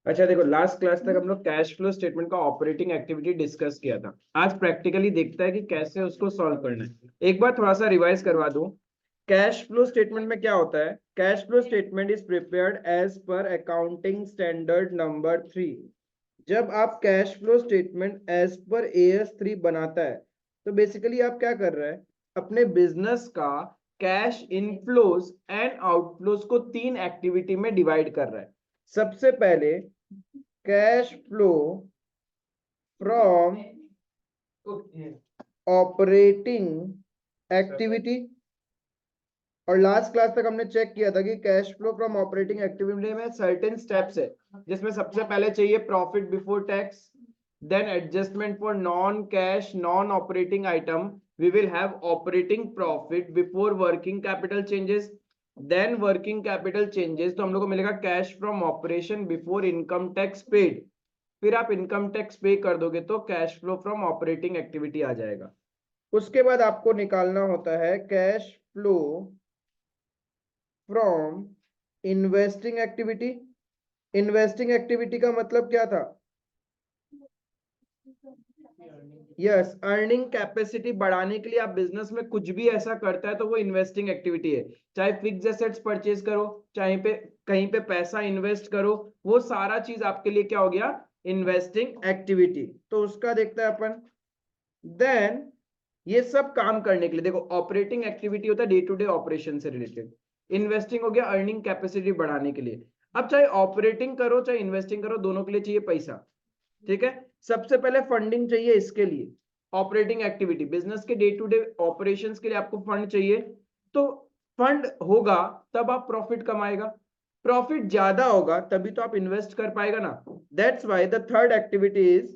अच्छा देखो, last class तक हम लोग कैश फ्लो स्टेटमेंट का ऑपरेटिंग एक्टिविटी डिस्कस किया था। आज प्रैक्टिकली देखता है कि कैसे उसको सॉल्व करना है। एक बार थोड़ा सा रिवाइज करवा दूं। कैश फ्लो स्टेटमेंट में क्या होता है? Cash flow statement is prepared as per accounting standard number 3। जब आप cash flow statement as per AS3 बनाता है तो बेसिकली आप क्या कर रहे हैं, अपने बिजनेस का कैश इनफ्लोज एंड आउटफ्लोज को 3 एक्टिविटी में डिवाइड कर रहा है। सबसे पहले cash flow from operating activity, और लास्ट क्लास तक हमने चेक किया था कि cash flow from operating activity में सर्टेन स्टेप्स है, जिसमें सबसे पहले चाहिए profit before tax, then adjustment for non cash non operating item, we will have operating profit before working capital changes, then working capital changes तो हम लोग को मिलेगा cash from operation before income tax paid. फिर आप income tax pay कर दोगे तो cash flow from operating activity आ जाएगा। उसके बाद आपको निकालना होता है cash flow from investing activity. Investing activity का मतलब क्या था? यस, अर्निंग कैपेसिटी बढ़ाने के लिए आप बिजनेस में कुछ भी ऐसा करता है तो वो इन्वेस्टिंग एक्टिविटी है। चाहे फिक्स एसेट्स परचेज करो, चाहे पे कहीं पे पैसा इन्वेस्ट करो, वो सारा चीज आपके लिए क्या हो गया? Investing activity. तो उसका देखते हैं अपन। देन ये सब काम करने के लिए देखो, ऑपरेटिंग एक्टिविटी होता है डे टू डे ऑपरेशन से रिलेटेड, इन्वेस्टिंग हो गया अर्निंग कैपेसिटी बढ़ाने के लिए। अब चाहे ऑपरेटिंग करो चाहे इन्वेस्टिंग करो, दोनों के लिए चाहिए पैसा। ठीक है, सबसे पहले फंडिंग चाहिए इसके लिए। ऑपरेटिंग एक्टिविटी बिजनेस के डे टू डे ऑपरेशंस के लिए आपको फंड चाहिए। तो फंड होगा तब आप प्रॉफिट कमाएगा, प्रॉफिट ज्यादा होगा तभी तो आप इन्वेस्ट कर पाएगा ना। That's why the third activity is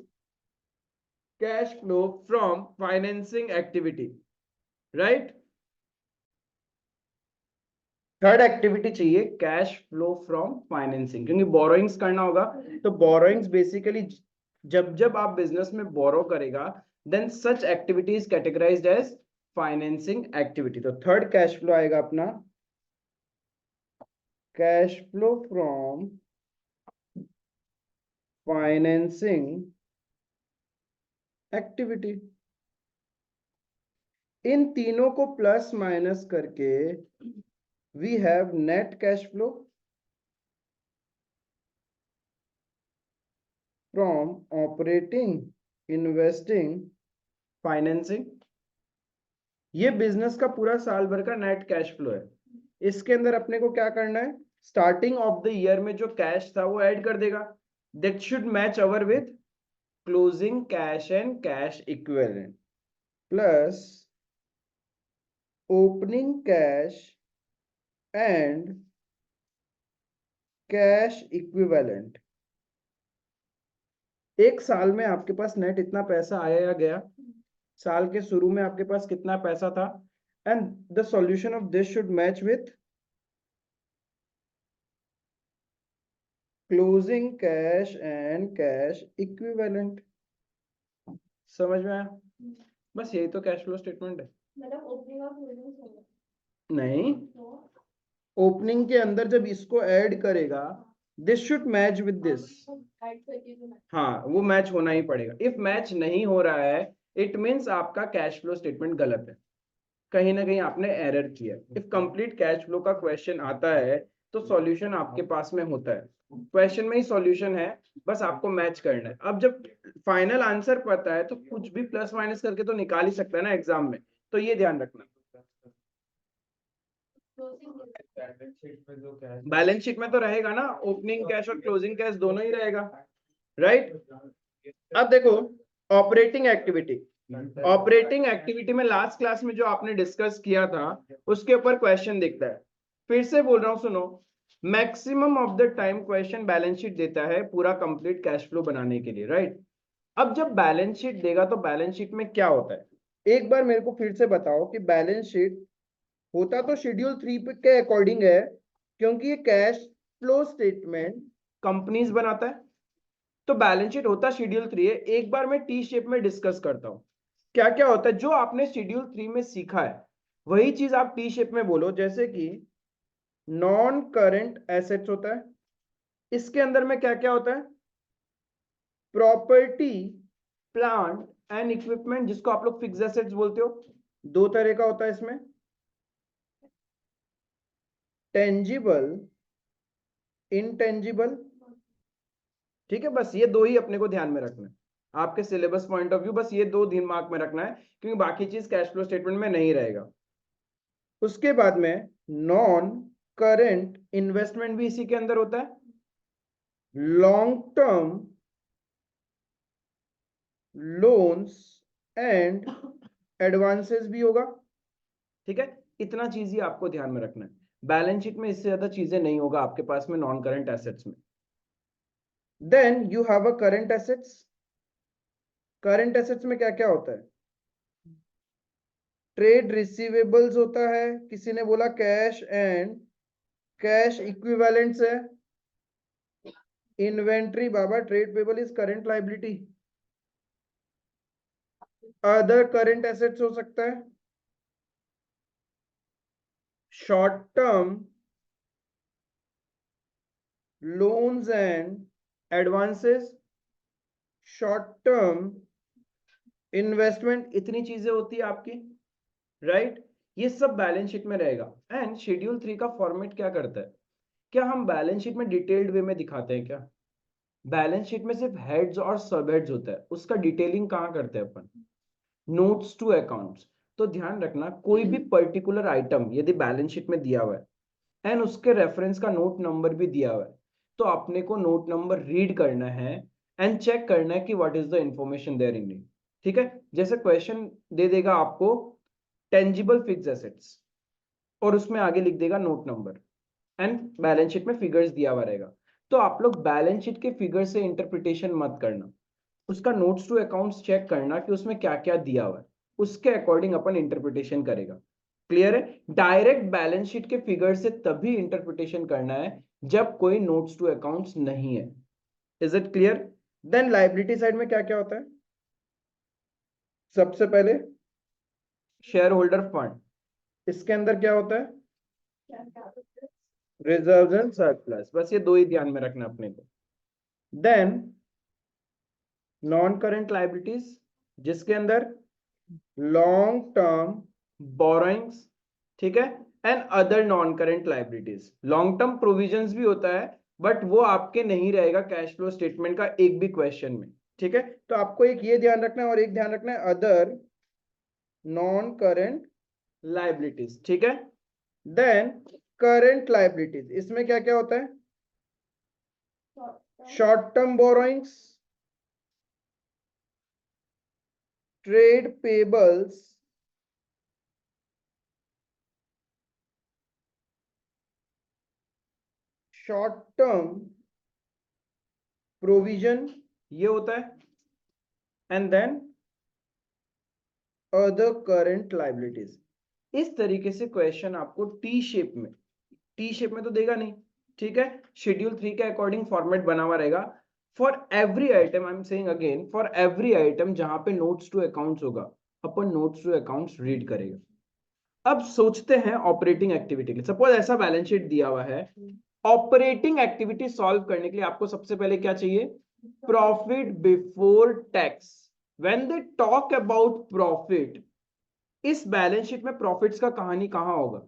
cash flow from financing activity, right? Third activity चाहिए कैश फ्लो फ्रॉम फाइनेंसिंग, क्योंकि बोरोइंग्स करना होगा। तो बोरोइंग्स बेसिकली जब जब आप बिजनेस में बोरो करेगा, then such activities categorized as financing activity. तो थर्ड कैश फ्लो आएगा अपना cash flow from financing activity. इन तीनों को प्लस माइनस करके we have net cash flow from operating, investing, financing. ये बिजनेस का पूरा साल भर का नेट कैश फ्लो है। इसके अंदर अपने को क्या करना है, स्टार्टिंग ऑफ द ईयर में जो कैश था वो ऐड कर देगा, that should match our with closing cash and cash equivalent plus opening cash and cash equivalent. एक साल में आपके पास नेट इतना पैसा आया या गया, साल के शुरू में आपके पास कितना पैसा था, and the solution of this should match with closing cash and cash equivalent. समझ में आया? बस यही तो कैश फ्लो स्टेटमेंट है। मतलब ओपनिंग और क्लोजिंग नहीं, ओपनिंग के अंदर जब इसको ऐड करेगा, this should match with this. हाँ, वो मैच होना ही पड़ेगा। इफ मैच नहीं हो रहा है, इट मीन्स आपका कैश फ्लो स्टेटमेंट गलत है, कहीं ना कहीं आपने एरर किया। इफ कंप्लीट कैश फ्लो का क्वेश्चन आता है तो सॉल्यूशन आपके पास में होता है, क्वेश्चन में ही सॉल्यूशन है, बस आपको मैच करना है। अब जब फाइनल आंसर पता है तो कुछ भी प्लस माइनस करके तो निकाल ही सकता है ना एग्जाम में, तो ये ध्यान रखना। बैलेंस शीट में तो रहेगा ना, ओपनिंग कैश और क्लोजिंग कैश दोनों ही रहेगा, राइट? अब देखो ऑपरेटिंग एक्टिविटी, ऑपरेटिंग एक्टिविटी में लास्ट क्लास में जो आपने डिस्कस किया था उसके ऊपर क्वेश्चन दिखता है। फिर से बोल रहा हूं, सुनो। Maximum of the time question balance sheet देता है पूरा कंप्लीट कैश फ्लो बनाने के लिए, राइट? अब जब बैलेंस शीट देगा तो बैलेंस शीट में क्या होता है, एक बार मेरे को फिर से बताओ कि बैलेंस शीट होता तो शेड्यूल 3 के अकॉर्डिंग है, क्योंकि ये कैश फ्लो स्टेटमेंट कंपनीज बनाता है, तो बैलेंस शीट होता शेड्यूल 3 है। एक बार मैं टी शेप में डिस्कस करता हूं क्या क्या होता है। जो आपने शेड्यूल 3 में सीखा है वही चीज आप टी शेप में बोलो। जैसे कि नॉन करंट एसेट्स होता है, इसके अंदर में क्या क्या होता है? प्रॉपर्टी, प्लांट एंड इक्विपमेंट, जिसको आप लोग फिक्स्ड एसेट्स बोलते हो। दो तरह का होता है इसमें, टेंजिबल, इंटेंजिबल। ठीक है, बस ये दो ही अपने को ध्यान में रखना है आपके सिलेबस पॉइंट ऑफ व्यू, बस ये दो दिमाग में रखना है, क्योंकि बाकी चीज कैश फ्लो स्टेटमेंट में नहीं रहेगा। उसके बाद में नॉन करेंट इन्वेस्टमेंट भी इसी के अंदर होता है, long term loans and advances भी होगा। ठीक है, इतना चीज ही आपको ध्यान में रखना है। बैलेंस शीट में इससे ज्यादा चीजें नहीं होगा आपके पास में नॉन करंट एसेट्स में। Then you have a current assets. Current assets में क्या क्या होता है? ट्रेड रिसीवेबल्स होता है, किसी ने बोला कैश एंड कैश इक्विवेलेंट्स है। Inventory Baba, trade payable is current liability. Other current assets हो सकता है short term loans and advances, short term investment, इतनी चीजें होती है आपकी, राइट? ये सब बैलेंस शीट में रहेगा। एंड शेड्यूल 3 का फॉर्मेट क्या करता है? क्या हम बैलेंस शीट में डिटेल्ड वे में दिखाते हैं क्या? बैलेंस शीट में सिर्फ हेड्स और सब हेड्स होता है, उसका डिटेलिंग कहाँ करते हैं अपन? Notes to accounts. तो ध्यान रखना, कोई भी पर्टिकुलर आइटम यदि बैलेंस शीट में दिया हुआ है एंड उसके रेफरेंस का नोट नंबर भी दिया हुआ है, तो अपने को नोट नंबर रीड करना है एंड चेक करना है कि what is the information there in it. ठीक है, जैसे क्वेश्चन दे देगा आपको टेंजिबल फिक्स्ड एसेट्स और उसमें आगे लिख देगा note number and balance sheet में फिगर्स दिया हुआ रहेगा, तो आप लोग बैलेंस शीट के फिगर से इंटरप्रिटेशन मत करना, उसका नोट्स टू अकाउंट्स चेक करना कि उसमें क्या क्या दिया हुआ है, उसके अकॉर्डिंग अपन इंटरप्रिटेशन करेगा। क्लियर है? डायरेक्ट बैलेंस शीट के फिगर से तभी इंटरप्रिटेशन करना है जब कोई नोट्स टू अकाउंट्स नहीं है। Is it clear? Then liability side में क्या क्या होता है? सबसे पहले शेयर होल्डर फंड, इसके अंदर क्या होता है? रिजर्व्स एंड सरप्लस, बस ये दो ही ध्यान में रखना अपने को। देन नॉन करेंट लायबिलिटीज, जिसके अंदर लॉन्ग टर्म बोरोइंग्स, ठीक है, and other non current liabilities. Long term provisions भी होता है, बट वो आपके नहीं रहेगा कैश फ्लो स्टेटमेंट का एक भी क्वेश्चन में। ठीक है, तो आपको एक ये ध्यान रखना है और एक ध्यान रखना है अदर नॉन करेंट लायबिलिटीज। ठीक है, देन करेंट लायबिलिटीज, इसमें क्या क्या होता है? Short term borrowings, trade payables, short term provision, ये होता है, and then other current liabilities. इस तरीके से क्वेश्चन आपको टी शेप में तो देगा नहीं। ठीक है, शेड्यूल 3 के अकॉर्डिंग फॉर्मेट बना हुआ रहेगा। For every item, I am saying again, for every item जहां पे नोट्स टू अकाउंट्स होगा, अपन नोट्स टू अकाउंट्स रीड करेगा। अब सोचते हैं ऑपरेटिंग एक्टिविटी के, सपोज ऐसा बैलेंस शीट दिया हुआ है, ऑपरेटिंग एक्टिविटी सॉल्व करने के लिए आपको सबसे पहले क्या चाहिए? Profit before tax. When they talk about profit, इस बैलेंस शीट में प्रॉफिट्स का कहानी कहां होगा?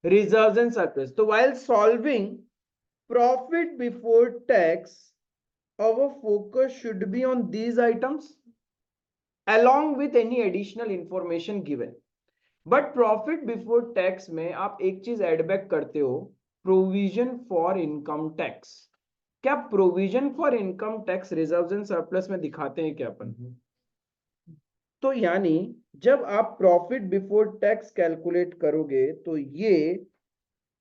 Reserves and surplus. तो while solving profit before tax, our focus should be on these items along with any additional information given. But profit before tax में आप एक चीज एड बैक करते हो, प्रोविजन फॉर इनकम टैक्स। क्या provision for income tax reserves and surplus में दिखाते हैं क्या अपन? तो यानी जब आप प्रॉफिट बिफोर टैक्स कैलकुलेट करोगे तो ये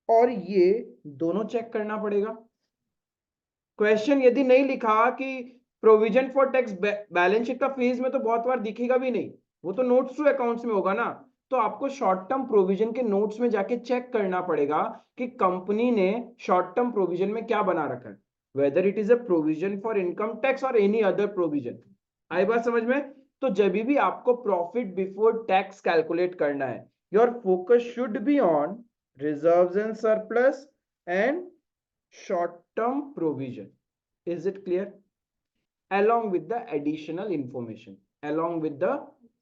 और ये दोनों चेक करना पड़ेगा। क्वेश्चन यदि नहीं लिखा कि provision for tax balance sheet का फेज में, तो बहुत बार दिखेगा भी नहीं, वो तो नोट्स टू अकाउंट्स में होगा ना। तो आपको शॉर्ट टर्म प्रोविजन के नोट्स में जाके चेक करना पड़ेगा कि कंपनी ने शॉर्ट टर्म प्रोविजन में क्या बना रखा है, whether it is a provision for income tax और एनी अदर प्रोविजन। आई बात समझ में? तो जब भी आपको प्रॉफिट बिफोर टैक्स कैलकुलेट करना है, your focus should be on reserves and surplus and short term provision. Is it clear? Along with the additional information. Along with the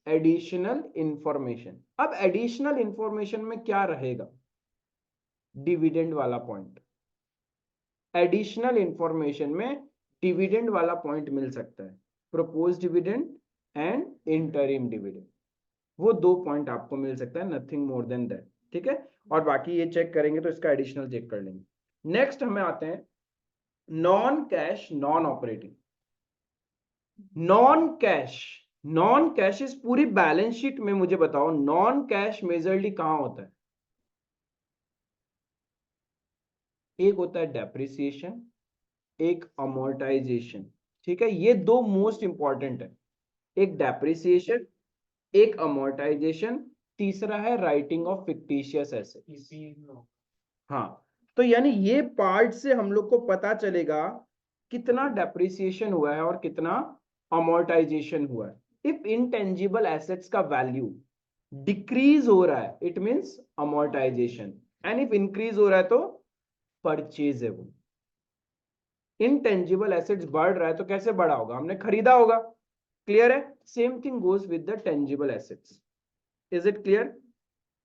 additional information. अब additional information में क्या रहेगा? Dividend वाला point. Additional information में dividend वाला point मिल सकता है. Propose dividend and interim dividend, वो दो पॉइंट आपको मिल सकता है, नथिंग मोर देन दैट. ठीक है, और बाकी ये चेक करेंगे तो इसका एडिशनल चेक कर लेंगे. नेक्स्ट हमें आते हैं non cash non operating. Non cash इस पूरी बैलेंस शीट में मुझे बताओ नॉन कैश मेजरली कहां होता है? एक होता है डेप्रिसिएशन, एक अमोर्टाइजेशन. ठीक है, ये दो मोस्ट इंपॉर्टेंट है. एक डेप्रिसिएशन, एक अमोर्टाइजेशन, तीसरा है राइटिंग ऑफ फिक्टिशियस एसेट्स. हाँ, तो यानी ये पार्ट से हम लोग को पता चलेगा कितना डेप्रिसिएशन हुआ है और कितना अमोर्टाइजेशन हुआ है. इफ इंटेंजिबल एसेट्स का वैल्यू डिक्रीज हो रहा है it means amortisation, and if increase हो रहा है तो परचेजेबल. इंटेंजिबल एसेट्स बढ़ रहा है तो कैसे बढ़ा होगा? हमने खरीदा होगा. क्लियर है? Same thing goes with the tangible assets. Is it clear?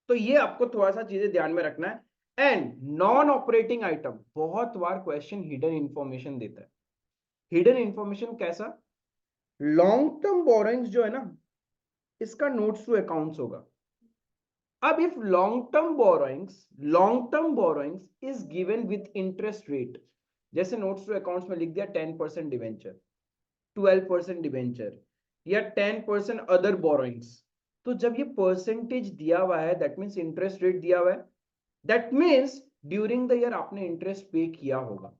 तो ये आपको थोड़ा सा चीजें ध्यान में रखना है. एंड नॉन ऑपरेटिंग आइटम, बहुत बार क्वेश्चन हिडन इंफॉर्मेशन देता है. हिडन इंफॉर्मेशन कैसा? लॉन्ग टर्म बोरोइंग्स जो है ना, इसका नोट्स टू अकाउंट्स होगा. अब if long term borrowings is given with interest rate, जैसे नोट्स टू अकाउंट्स में लिख दिया 10% डिवेंचर, 12% डिवेंचर या 10% अदर बोरोइंग्स, तो जब ये परसेंटेज दिया हुआ है दैट मींस इंटरेस्ट रेट दिया हुआ है, that means during the year आपने इंटरेस्ट पे किया होगा.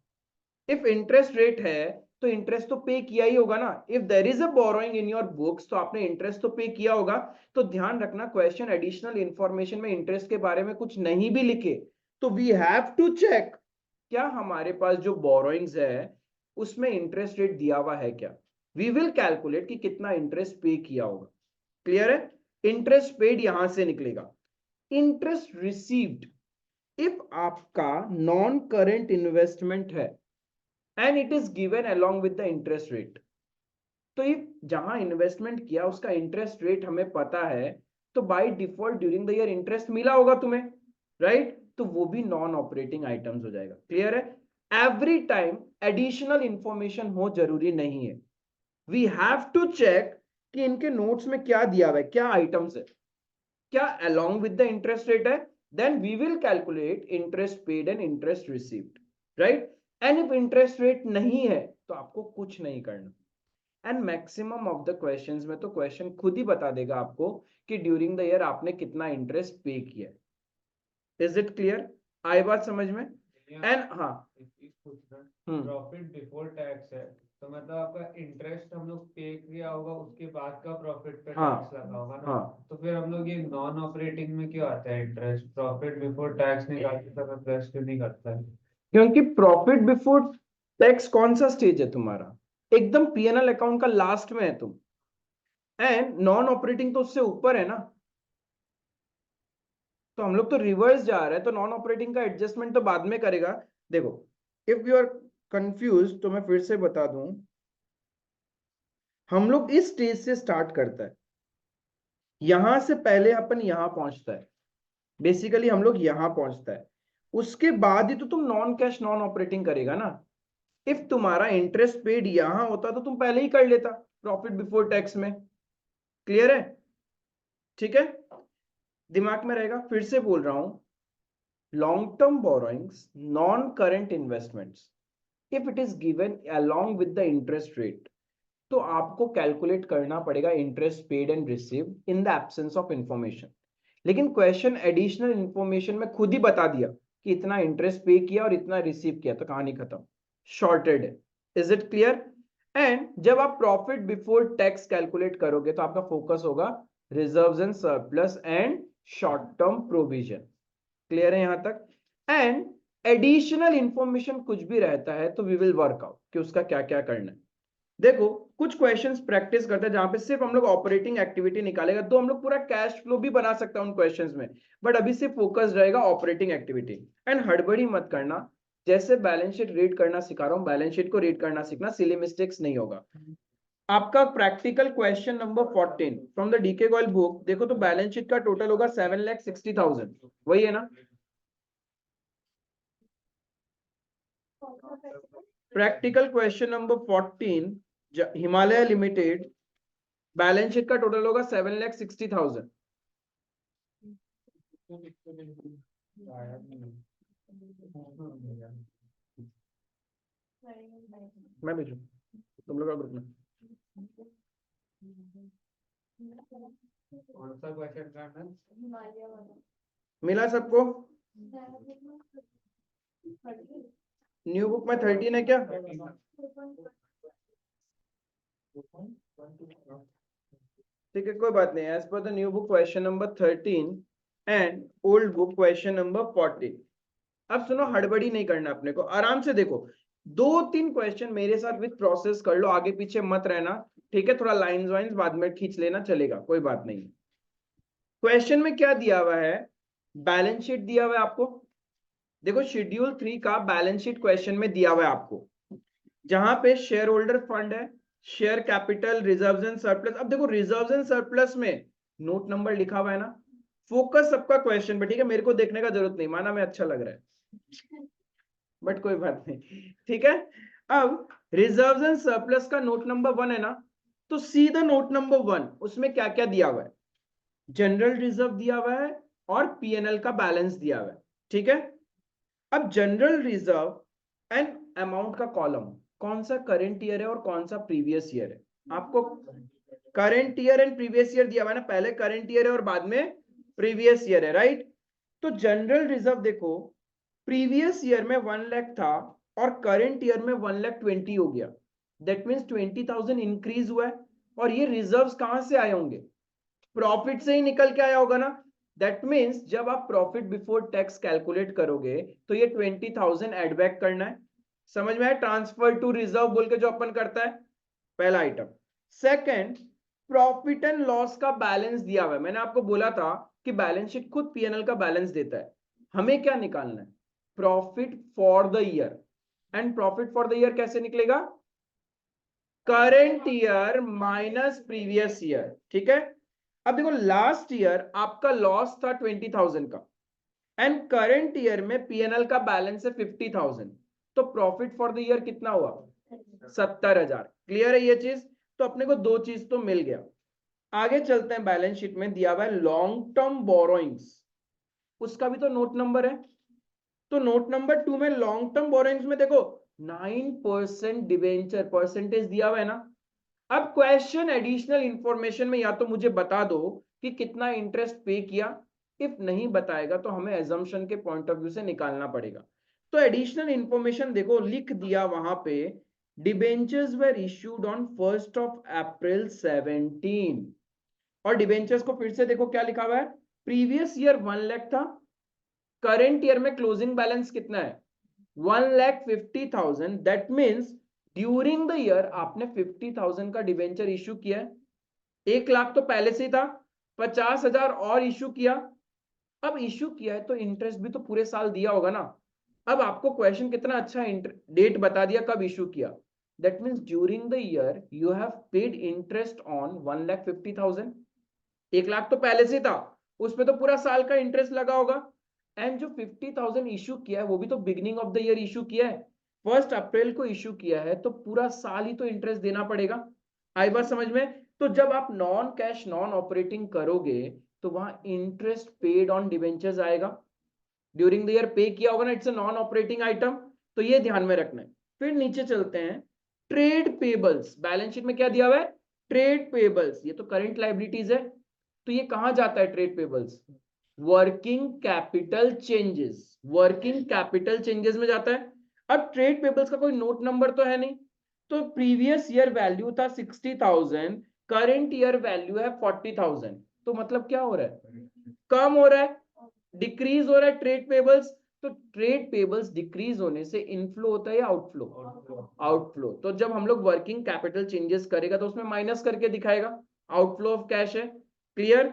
इफ इंटरेस्ट रेट है तो इंटरेस्ट तो पे किया ही होगा ना. If there is a borrowing in your books तो आपने इंटरेस्ट तो पे किया होगा. तो ध्यान रखना क्वेश्चन एडिशनल इंफॉर्मेशन में इंटरेस्ट के बारे में कुछ नहीं भी लिखे तो वी हैव टू चेक क्या हमारे पास जो बोरोइंग्स है उसमें इंटरेस्ट रेट दिया हुआ है क्या. वी विल कैलकुलेट कि कितना इंटरेस्ट पे किया होगा. क्लियर है? इंटरेस्ट पेड यहां से निकलेगा. इंटरेस्ट रिसीव्ड, इफ आपका नॉन करेंट इन्वेस्टमेंट है and it is given along with the interest rate, तो इफ जहां इन्वेस्टमेंट किया उसका इंटरेस्ट रेट हमें पता है तो by default during the year interest मिला होगा तुम्हें, राइट? तो वो भी नॉन ऑपरेटिंग आइटम्स हो जाएगा. क्लियर है? एवरी टाइम एडिशनल इंफॉर्मेशन हो जरूरी नहीं है. वी हैव टू चेक कि इनके नोट्स में क्या दिया हुआ है, क्या आइटम्स है, क्या along with the interest rate है, then we will calculate interest paid and interest received, right? And if interest rate नहीं है तो आपको कुछ नहीं करना. And maximum of the questions में तो क्वेश्चन खुद ही बता देगा आपको कि ड्यूरिंग द ईयर आपने कितना इंटरेस्ट पे किया. Is it clear? आई बात समझ में? एंड हाँ, प्रॉफिट बिफोर टैक्स है तो मतलब आपका इंटरेस्ट हम लोग पे किया होगा उसके बाद का प्रॉफिट पे टैक्स लगा होगा ना. तो फिर हम लोग ये नॉन ऑपरेटिंग में क्यों आता है इंटरेस्ट? प्रॉफिट बिफोर टैक्स निकालते समय प्लस क्यों नहीं करता है? क्योंकि प्रॉफिट बिफोर टैक्स कौन सा स्टेज है तुम्हारा? एकदम पीएनएल अकाउंट का लास्ट में है तुम. एंड नॉन ऑपरेटिंग तो उससे ऊपर है ना. तो हम लोग तो रिवर्स जा रहे हैं, तो नॉन ऑपरेटिंग का एडजस्टमेंट तो बाद में करेगा. देखो, इफ यू आर कंफ्यूज तो मैं फिर से बता दूं, हम लोग इस स्टेज से स्टार्ट करता है. यहां से पहले अपन यहां पहुंचता है. बेसिकली हम लोग यहां पहुंचता है, उसके बाद ही तो तुम नॉन कैश नॉन ऑपरेटिंग करेगा ना. इफ तुम्हारा इंटरेस्ट पेड यहां होता तो तुम पहले ही कर लेता प्रॉफिट बिफोर टैक्स में. क्लियर है? ठीक है, दिमाग में रहेगा. फिर से बोल रहा हूं, long term borrowings, non current investments, if it is given along with the interest rate तो आपको कैलकुलेट करना पड़ेगा interest paid and receive in the absence of information. लेकिन क्वेश्चन एडिशनल इंफॉर्मेशन में खुद ही बता दिया कि इतना इंटरेस्ट पे किया और इतना रिसीव किया, तो कहानी खत्म, शॉर्टेड है. Is it clear? एंड जब आप प्रॉफिट बिफोर टैक्स कैलकुलेट करोगे तो आपका फोकस होगा reserves and surplus and short term provision. Clear है यहां तक? एंड एडिशनल इंफॉर्मेशन कुछ भी रहता है तो वी विल वर्क आउट कि उसका क्या क्या करना है. देखो, कुछ क्वेश्चंस प्रैक्टिस करते हैं जहां पे सिर्फ हम लोग ऑपरेटिंग एक्टिविटी निकालेगा तो हम लोग पूरा कैश फ्लो भी बना सकते हैं उन क्वेश्चंस में, बट अभी सिर्फ फोकस रहेगा ऑपरेटिंग एक्टिविटी. एंड हड़बड़ी मत करना, जैसे बैलेंस शीट रीड करना सिखा रहा हूँ, बैलेंस शीट को रीड करना सीखना, सिली मिस्टेक्स नहीं होगा। आपका practical question number 14 from the DK Goyal book, देखो तो बैलेंस शीट का टोटल होगा 7,60,000, वही है ना? Practical question number 14 Himalaya limited, balance sheet का टोटल होगा 7,60,000। मैं भेजू तुम लोग का ग्रुप में। कौन सा क्वेश्चन करना? मिला सबको? न्यू बुक में 13 है क्या? ठीक है, कोई बात नहीं। As per the new book question number 13 and old book question number 14। अब सुनो, हड़बड़ी नहीं करना अपने को, आराम से देखो। 2-3 क्वेश्चन मेरे साथ विद प्रोसेस कर लो, आगे पीछे मत रहना, ठीक है? थोड़ा लाइंस वाइंस बाद में खींच लेना, चलेगा, कोई बात नहीं। क्वेश्चन में क्या दिया हुआ है? बैलेंस शीट दिया हुआ है आपको। देखो शेड्यूल 3 का बैलेंस शीट क्वेश्चन में दिया हुआ है आपको, जहां पे शेयर होल्डर फंड है, share capital, reserves and surplus. अब देखो रिजर्व्स एंड सरप्लस में नोट नंबर लिखा हुआ है ना। फोकस सबका क्वेश्चन पे, ठीक है? मेरे को देखने का जरूरत नहीं, माना मैं अच्छा लग रहा है, बट कोई बात नहीं, ठीक है? अब रिजर्व्स एंड सरप्लस का नोट नंबर 1 है ना, तो सीधा नोट नंबर 1, उसमें क्या क्या दिया हुआ है? जनरल रिजर्व दिया हुआ है और पीएनएल का बैलेंस दिया हुआ है, ठीक है? अब जनरल रिजर्व एंड अमाउंट का कॉलम कौन सा करंट ईयर है और कौन सा प्रीवियस ईयर है? आपको current year and previous year दिया हुआ है ना, पहले करंट ईयर है और बाद में प्रीवियस ईयर है, राइट? तो जनरल रिजर्व देखो, प्रीवियस ईयर में 1 लाख था और करंट ईयर में 1,20,000 हो गया। दैट मीन्स 20,000 इंक्रीज हुआ है। और ये रिजर्व्स कहां से आए होंगे? प्रॉफिट से ही निकल के आया होगा ना। दैट मीन्स जब आप प्रॉफिट बिफोर टैक्स कैलकुलेट करोगे तो ये 20,000 एड बैक करना है। समझ में आया? ट्रांसफर टू रिजर्व बोल के जो अपन करता है, पहला item. Second, profit and loss का बैलेंस दिया हुआ है। मैंने आपको बोला था कि बैलेंस शीट खुद पीएनएल का बैलेंस देता है। हमें क्या निकालना है? Profit for the year. And profit for the year कैसे निकलेगा? Current year minus previous year, ठीक है? अब देखो लास्ट ईयर आपका लॉस था 20,000 का एंड करंट ईयर में पीएनएल का बैलेंस है 50,000, तो प्रॉफिट फॉर द ईयर कितना हुआ? 70,000। क्लियर है ये चीज? तो अपने को दो चीज तो मिल गया। आगे चलते हैं, बैलेंस शीट में दिया हुआ है लॉन्ग टर्म बोरोइंग्स, उसका भी तो नोट नंबर है। तो नोट नंबर 2 में लॉन्ग टर्म बोरोइंग्स में देखो 9% डिवेंचर परसेंटेज दिया हुआ है ना। अब क्वेश्चन एडिशनल इंफॉर्मेशन में या तो मुझे बता दो कि कितना इंटरेस्ट पे किया, इफ नहीं बताएगा तो हमें एजम्पशन के पॉइंट ऑफ व्यू से निकालना पड़ेगा। तो एडिशनल इंफॉर्मेशन देखो लिख दिया वहां पे, debentures were issued on 1st of April 17। और डिबेंचर्स को फिर से देखो क्या लिखा हुआ है, प्रीवियस ईयर 1 लाख था, करंट ईयर में क्लोजिंग बैलेंस कितना है? 1,50,000। That means during the year आपने 50,000 का डिवेंचर इश्यू किया है। 1 लाख तो पहले से ही था, 50,000 और इश्यू किया। अब इश्यू किया है तो इंटरेस्ट भी तो पूरे साल दिया होगा ना। अब आपको क्वेश्चन कितना अच्छा डेट बता दिया कब इश्यू किया। That means during the year you have paid interest on 1,50,000। 1 lakh तो पहले से था, उसमें तो पूरा साल का इंटरेस्ट लगा होगा। एंड जो 50,000 इश्यू किया है वो भी तो beginning of the year issue किया है, 1 अप्रैल को इश्यू किया है, तो पूरा साल ही तो इंटरेस्ट देना पड़ेगा। आई बात समझ में? तो जब आप नॉन कैश नॉन ऑपरेटिंग करोगे तो वहां इंटरेस्ट पेड ऑन डिवेंचर्स आएगा, ड्यूरिंग द ईयर पे किया होगा ना, it's a non operating item. तो ये ध्यान में रखना है। फिर नीचे चलते हैं, ट्रेड पेबल्स। बैलेंस शीट में क्या दिया हुआ है? ट्रेड पेबल्स, ये तो करंट लाइबिलिटीज है, तो ये कहां जाता है trade payables? Working capital changes, working capital changes में जाता है। अब ट्रेड पेबल्स का कोई नोट नंबर तो है नहीं, तो प्रीवियस ईयर वैल्यू था 60,000, करंट ईयर वैल्यू है 40,000, तो मतलब क्या हो रहा है? कम हो रहा है, डिक्रीज हो रहा है ट्रेड पेबल्स। तो ट्रेड पेबल्स डिक्रीज होने से इनफ्लो होता है या आउटफ्लो? आउटफ्लो। तो जब हम लोग वर्किंग कैपिटल चेंजेस करेगा तो उसमें माइनस करके दिखाएगा, आउटफ्लो ऑफ कैश है। क्लियर?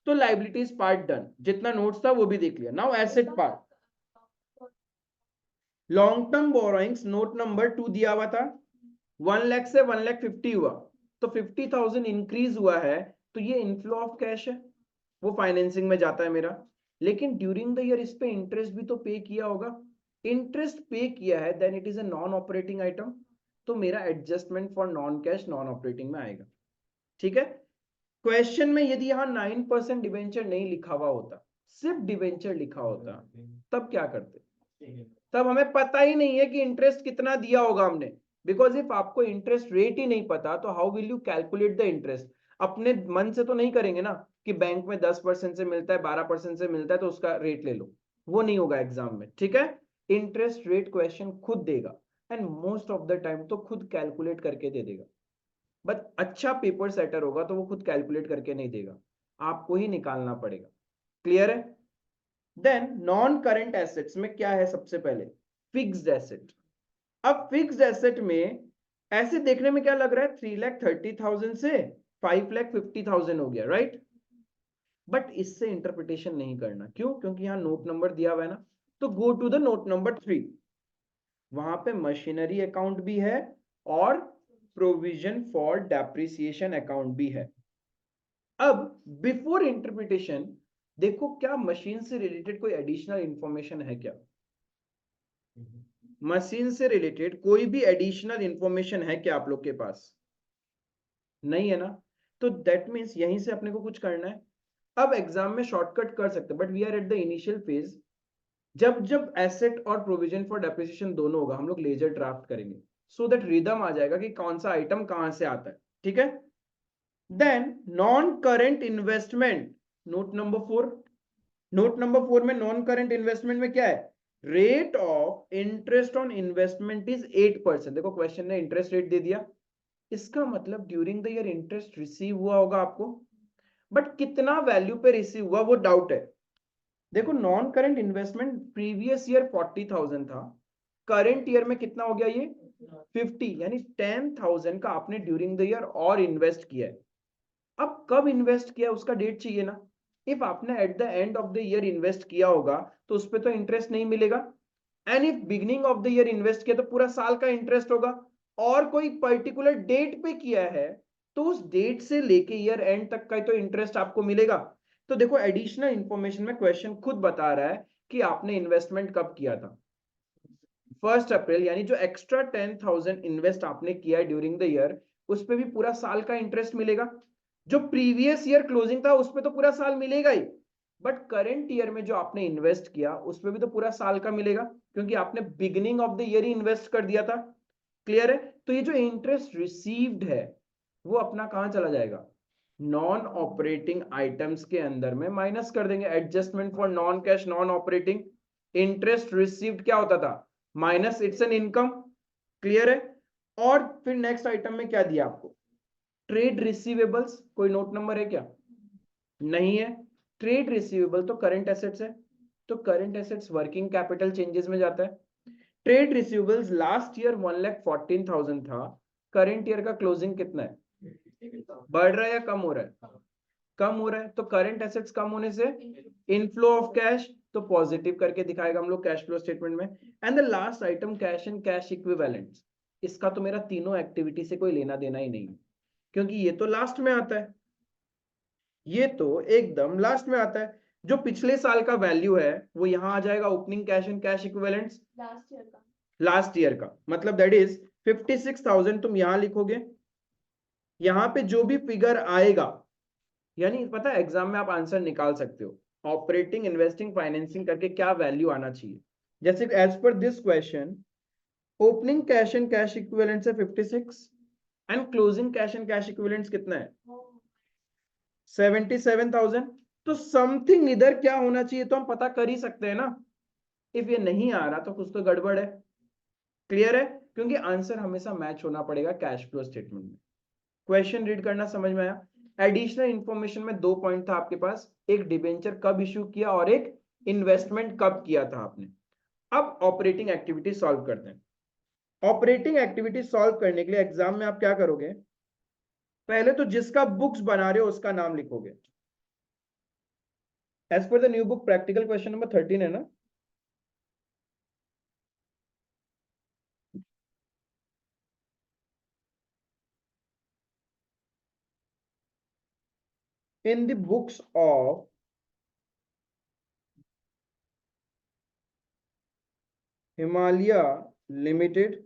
तो लाइबिलिटीज पार्ट डन, जितना नोट्स था वो भी देख लिया। Now asset part, long term borrowings note number 2 दिया हुआ था, 1 लाख से 1,50,000 हुआ, तो 50,000 इंक्रीज हुआ है, तो ये इनफ्लो ऑफ कैश है, वो फाइनेंसिंग में जाता है मेरा। लेकिन ड्यूरिंग द ईयर इस पे इंटरेस्ट भी तो पे किया होगा, इंटरेस्ट पे किया है, then it is a non operating item, तो मेरा adjustment for non cash non operating में आएगा। ठीक है, क्वेश्चन में यदि यहाँ 9% डिवेंचर नहीं लिखा हुआ होता, सिर्फ डिवेंचर लिखा होता, तब क्या करते? तब हमें पता ही नहीं है कि इंटरेस्ट कितना दिया होगा हमने, बिकॉज इफ आपको इंटरेस्ट रेट ही नहीं पता तो how will you calculate the interest? अपने मन से तो नहीं करेंगे ना कि बैंक में 10% से मिलता है, 12% से मिलता है तो उसका रेट ले लो, वो नहीं होगा एग्जाम में। ठीक है, इंटरेस्ट रेट क्वेश्चन खुद देगा, and most of the time तो खुद कैलकुलेट करके दे देगा, बट अच्छा पेपर सेटर होगा तो वो खुद कैलकुलेट करके नहीं देगा, आपको ही निकालना पड़ेगा। क्लियर है? देन नॉन करंट एसेट्स में क्या है? सबसे पहले फिक्स्ड एसेट। अब फिक्स्ड एसेट में ऐसे देखने में क्या लग रहा है, 3,30,000 से 5,50,000 हो गया, राइट? बट इससे इंटरप्रिटेशन नहीं करना, क्यों? क्योंकि यहां नोट नंबर दिया हुआ है ना, तो go to the note number 3, वहां पे मशीनरी अकाउंट भी है और प्रोविजन फॉर डेप्रिसिएशन अकाउंट भी है। अब बिफोर इंटरप्रिटेशन देखो, क्या मशीन से रिलेटेड कोई एडिशनल इंफॉर्मेशन है क्या? मशीन से रिलेटेड कोई भी एडिशनल इंफॉर्मेशन है क्या आप लोग के पास? नहीं है ना, तो दैट मीन्स यहीं से अपने को कुछ करना है। अब एग्जाम में शॉर्टकट कर सकते हैं, but we are at the initial phase. जब जब एसेट और प्रोविजन फॉर डेप्रिसिएशन दोनों होगा, हम लोग लेजर ड्राफ्ट करेंगे, सो दैट रिदम आ जाएगा कि कौन सा आइटम कहां से आता है। ठीक है, then non current investment, note number 4। Note number 4 में नॉन करेंट इन्वेस्टमेंट में क्या है? Rate of interest on investment is 8%। देखो क्वेश्चन ने इंटरेस्ट रेट दे दिया, इसका मतलब during the year interest receive हुआ होगा आपको, बट कितना वैल्यू पे रिसीव हुआ वो डाउट है। देखो non current investment previous year 40,000 था, करंट ईयर में कितना हो गया ये 50, यानी 10,000 का आपने ड्यूरिंग द ईयर और इन्वेस्ट किया है। अब कब इन्वेस्ट किया उसका डेट चाहिए ना, इफ आपने eight the end of the year invest किया होगा तो उस पर तो इंटरेस्ट नहीं मिलेगा, and if beginning of the year invest किया तो पूरा साल का इंटरेस्ट होगा, और कोई पर्टिकुलर डेट पे किया है तो उस डेट से लेके ईयर एंड तक का तो इंटरेस्ट आपको मिलेगा। तो देखो एडिशनल इंफॉर्मेशन में क्वेश्चन खुद बता रहा है कि आपने इन्वेस्टमेंट कब किया था, 1 अप्रैल, यानी जो एक्स्ट्रा 10,000 इन्वेस्ट आपने किया है ड्यूरिंग द ईयर, उस पर भी पूरा साल का इंटरेस्ट मिलेगा। जो प्रीवियस ईयर क्लोजिंग था उस पर तो पूरा साल मिलेगा ही, बट करंट ईयर में जो आपने इन्वेस्ट किया उस पर भी तो पूरा साल का मिलेगा, क्योंकि आपने beginning of the year he invest कर दिया था। क्लियर है? तो ये जो इंटरेस्ट रिसीव्ड है वो अपना कहां चला जाएगा? नॉन ऑपरेटिंग आइटम्स के अंदर में माइनस कर देंगे, adjustment for non cash non operating. Interest received क्या होता था? Minus, it's an income. Clear है? और फिर नेक्स्ट आइटम में क्या दिया आपको? ट्रेड रिसीवेबल्स, कोई नोट नंबर है क्या? नहीं है। ट्रेड रिसीवेबल तो करंट एसेट्स है, तो current assets working capital changes में जाता है। ट्रेड रिसीवेबल्स लास्ट ईयर 1,14,000 था, करंट ईयर का क्लोजिंग कितना है? बढ़ रहा है या कम हो रहा है? कम हो रहा है, तो करंट एसेट्स कम होने से इनफ्लो ऑफ कैश, तो पॉजिटिव करके दिखाएगा हम लोग कैश फ्लो स्टेटमेंट में। And the last item cash and cash equivalents, इसका तो मेरा तीनों एक्टिविटी से कोई लेना देना ही नहीं है, क्योंकि ये तो लास्ट में आता है, ये तो एकदम लास्ट में आता है। जो पिछले साल का वैल्यू है वो यहां आ जाएगा, opening cash and cash equivalents last year का, मतलब दैट इज 56,000 तुम यहां लिखोगे, यहां पे जो भी फिगर आएगा, यानी पता है एग्जाम में आप आंसर निकाल सकते हो ऑपरेटिंग इन्वेस्टिंग फाइनेंसिंग करके क्या वैल्यू आना चाहिए। जैसे as per this question, opening cash and cash equivalents है 56, and closing cash and cash equivalents कितना है? 77,000। तो समथिंग इधर क्या होना चाहिए तो हम पता कर ही सकते हैं ना, इफ ये नहीं आ रहा तो कुछ तो गड़बड़ है। क्लियर है? क्योंकि आंसर हमेशा मैच होना पड़ेगा कैश फ्लो स्टेटमेंट में। क्वेश्चन रीड करना समझ में आया? एडिशनल इंफॉर्मेशन में 2 पॉइंट था आपके पास, एक डिबेंचर कब इश्यू किया और एक इन्वेस्टमेंट कब किया था आपने। अब ऑपरेटिंग एक्टिविटी सॉल्व करते हैं। ऑपरेटिंग एक्टिविटी सॉल्व करने के लिए एग्जाम में आप क्या करोगे? पहले तो जिसका बुक्स बना रहे हो उसका नाम लिखोगे। As per the new book practical question number 13 है ना, in the books of Himalaya Limited,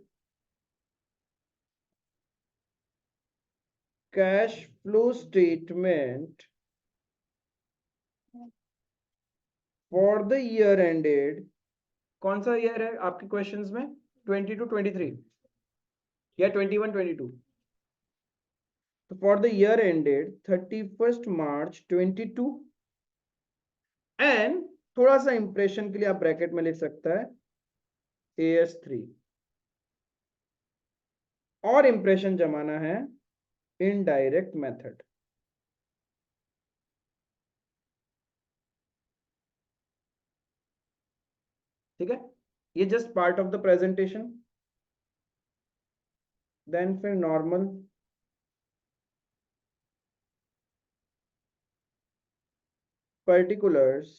cash flow statement for the year ended, कौन सा ईयर है आपके क्वेश्चंस में? 22 23 या 21 22? तो for the year ended 31st March 22, and थोड़ा सा इंप्रेशन के लिए आप ब्रैकेट में लिख सकता है AS3, और इंप्रेशन जमाना है इनडायरेक्ट मेथड। ठीक है, ये just part of the presentation. Then फिर नॉर्मल पर्टिकुलर्स,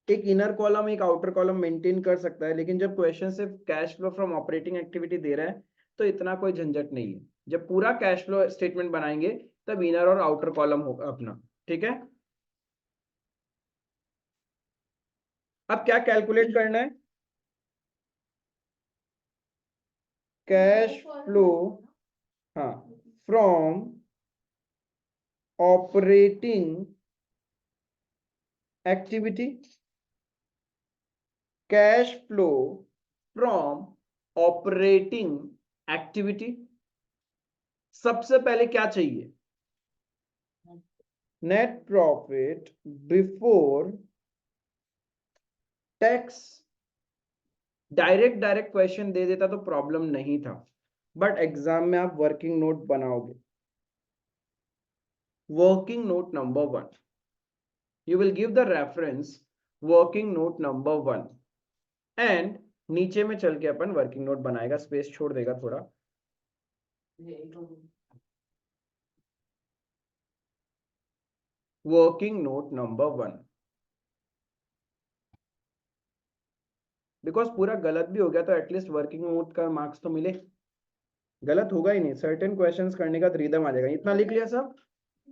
एक इनर कॉलम एक आउटर कॉलम मेंटेन कर सकता है, लेकिन जब क्वेश्चन सिर्फ cash flow from operating activity दे रहा है तो इतना कोई झंझट नहीं है। जब पूरा कैश फ्लो स्टेटमेंट बनाएंगे तब इनर और आउटर कॉलम होगा अपना। ठीक है, अब क्या कैलकुलेट करना है? कैश फ्लो, हाँ, from operating activity, cash flow from operating activity. सबसे पहले क्या चाहिए? Net profit before tax. Direct question दे देता तो प्रॉब्लम नहीं था, बट एग्जाम में आप वर्किंग नोट बनाओगे। Working note number 1, you will give the reference working note number 1, and नीचे में चल के अपन वर्किंग नोट बनाएगा, स्पेस छोड़ देगा थोड़ा। वर्किंग नोट नंबर 1, बिकॉज पूरा गलत भी हो गया तो एटलीस्ट वर्किंग नोट का मार्क्स तो मिले। गलत होगा ही नहीं, सर्टेन क्वेश्चंस करने का रिदम आ जाएगा। इतना लिख लिया सब?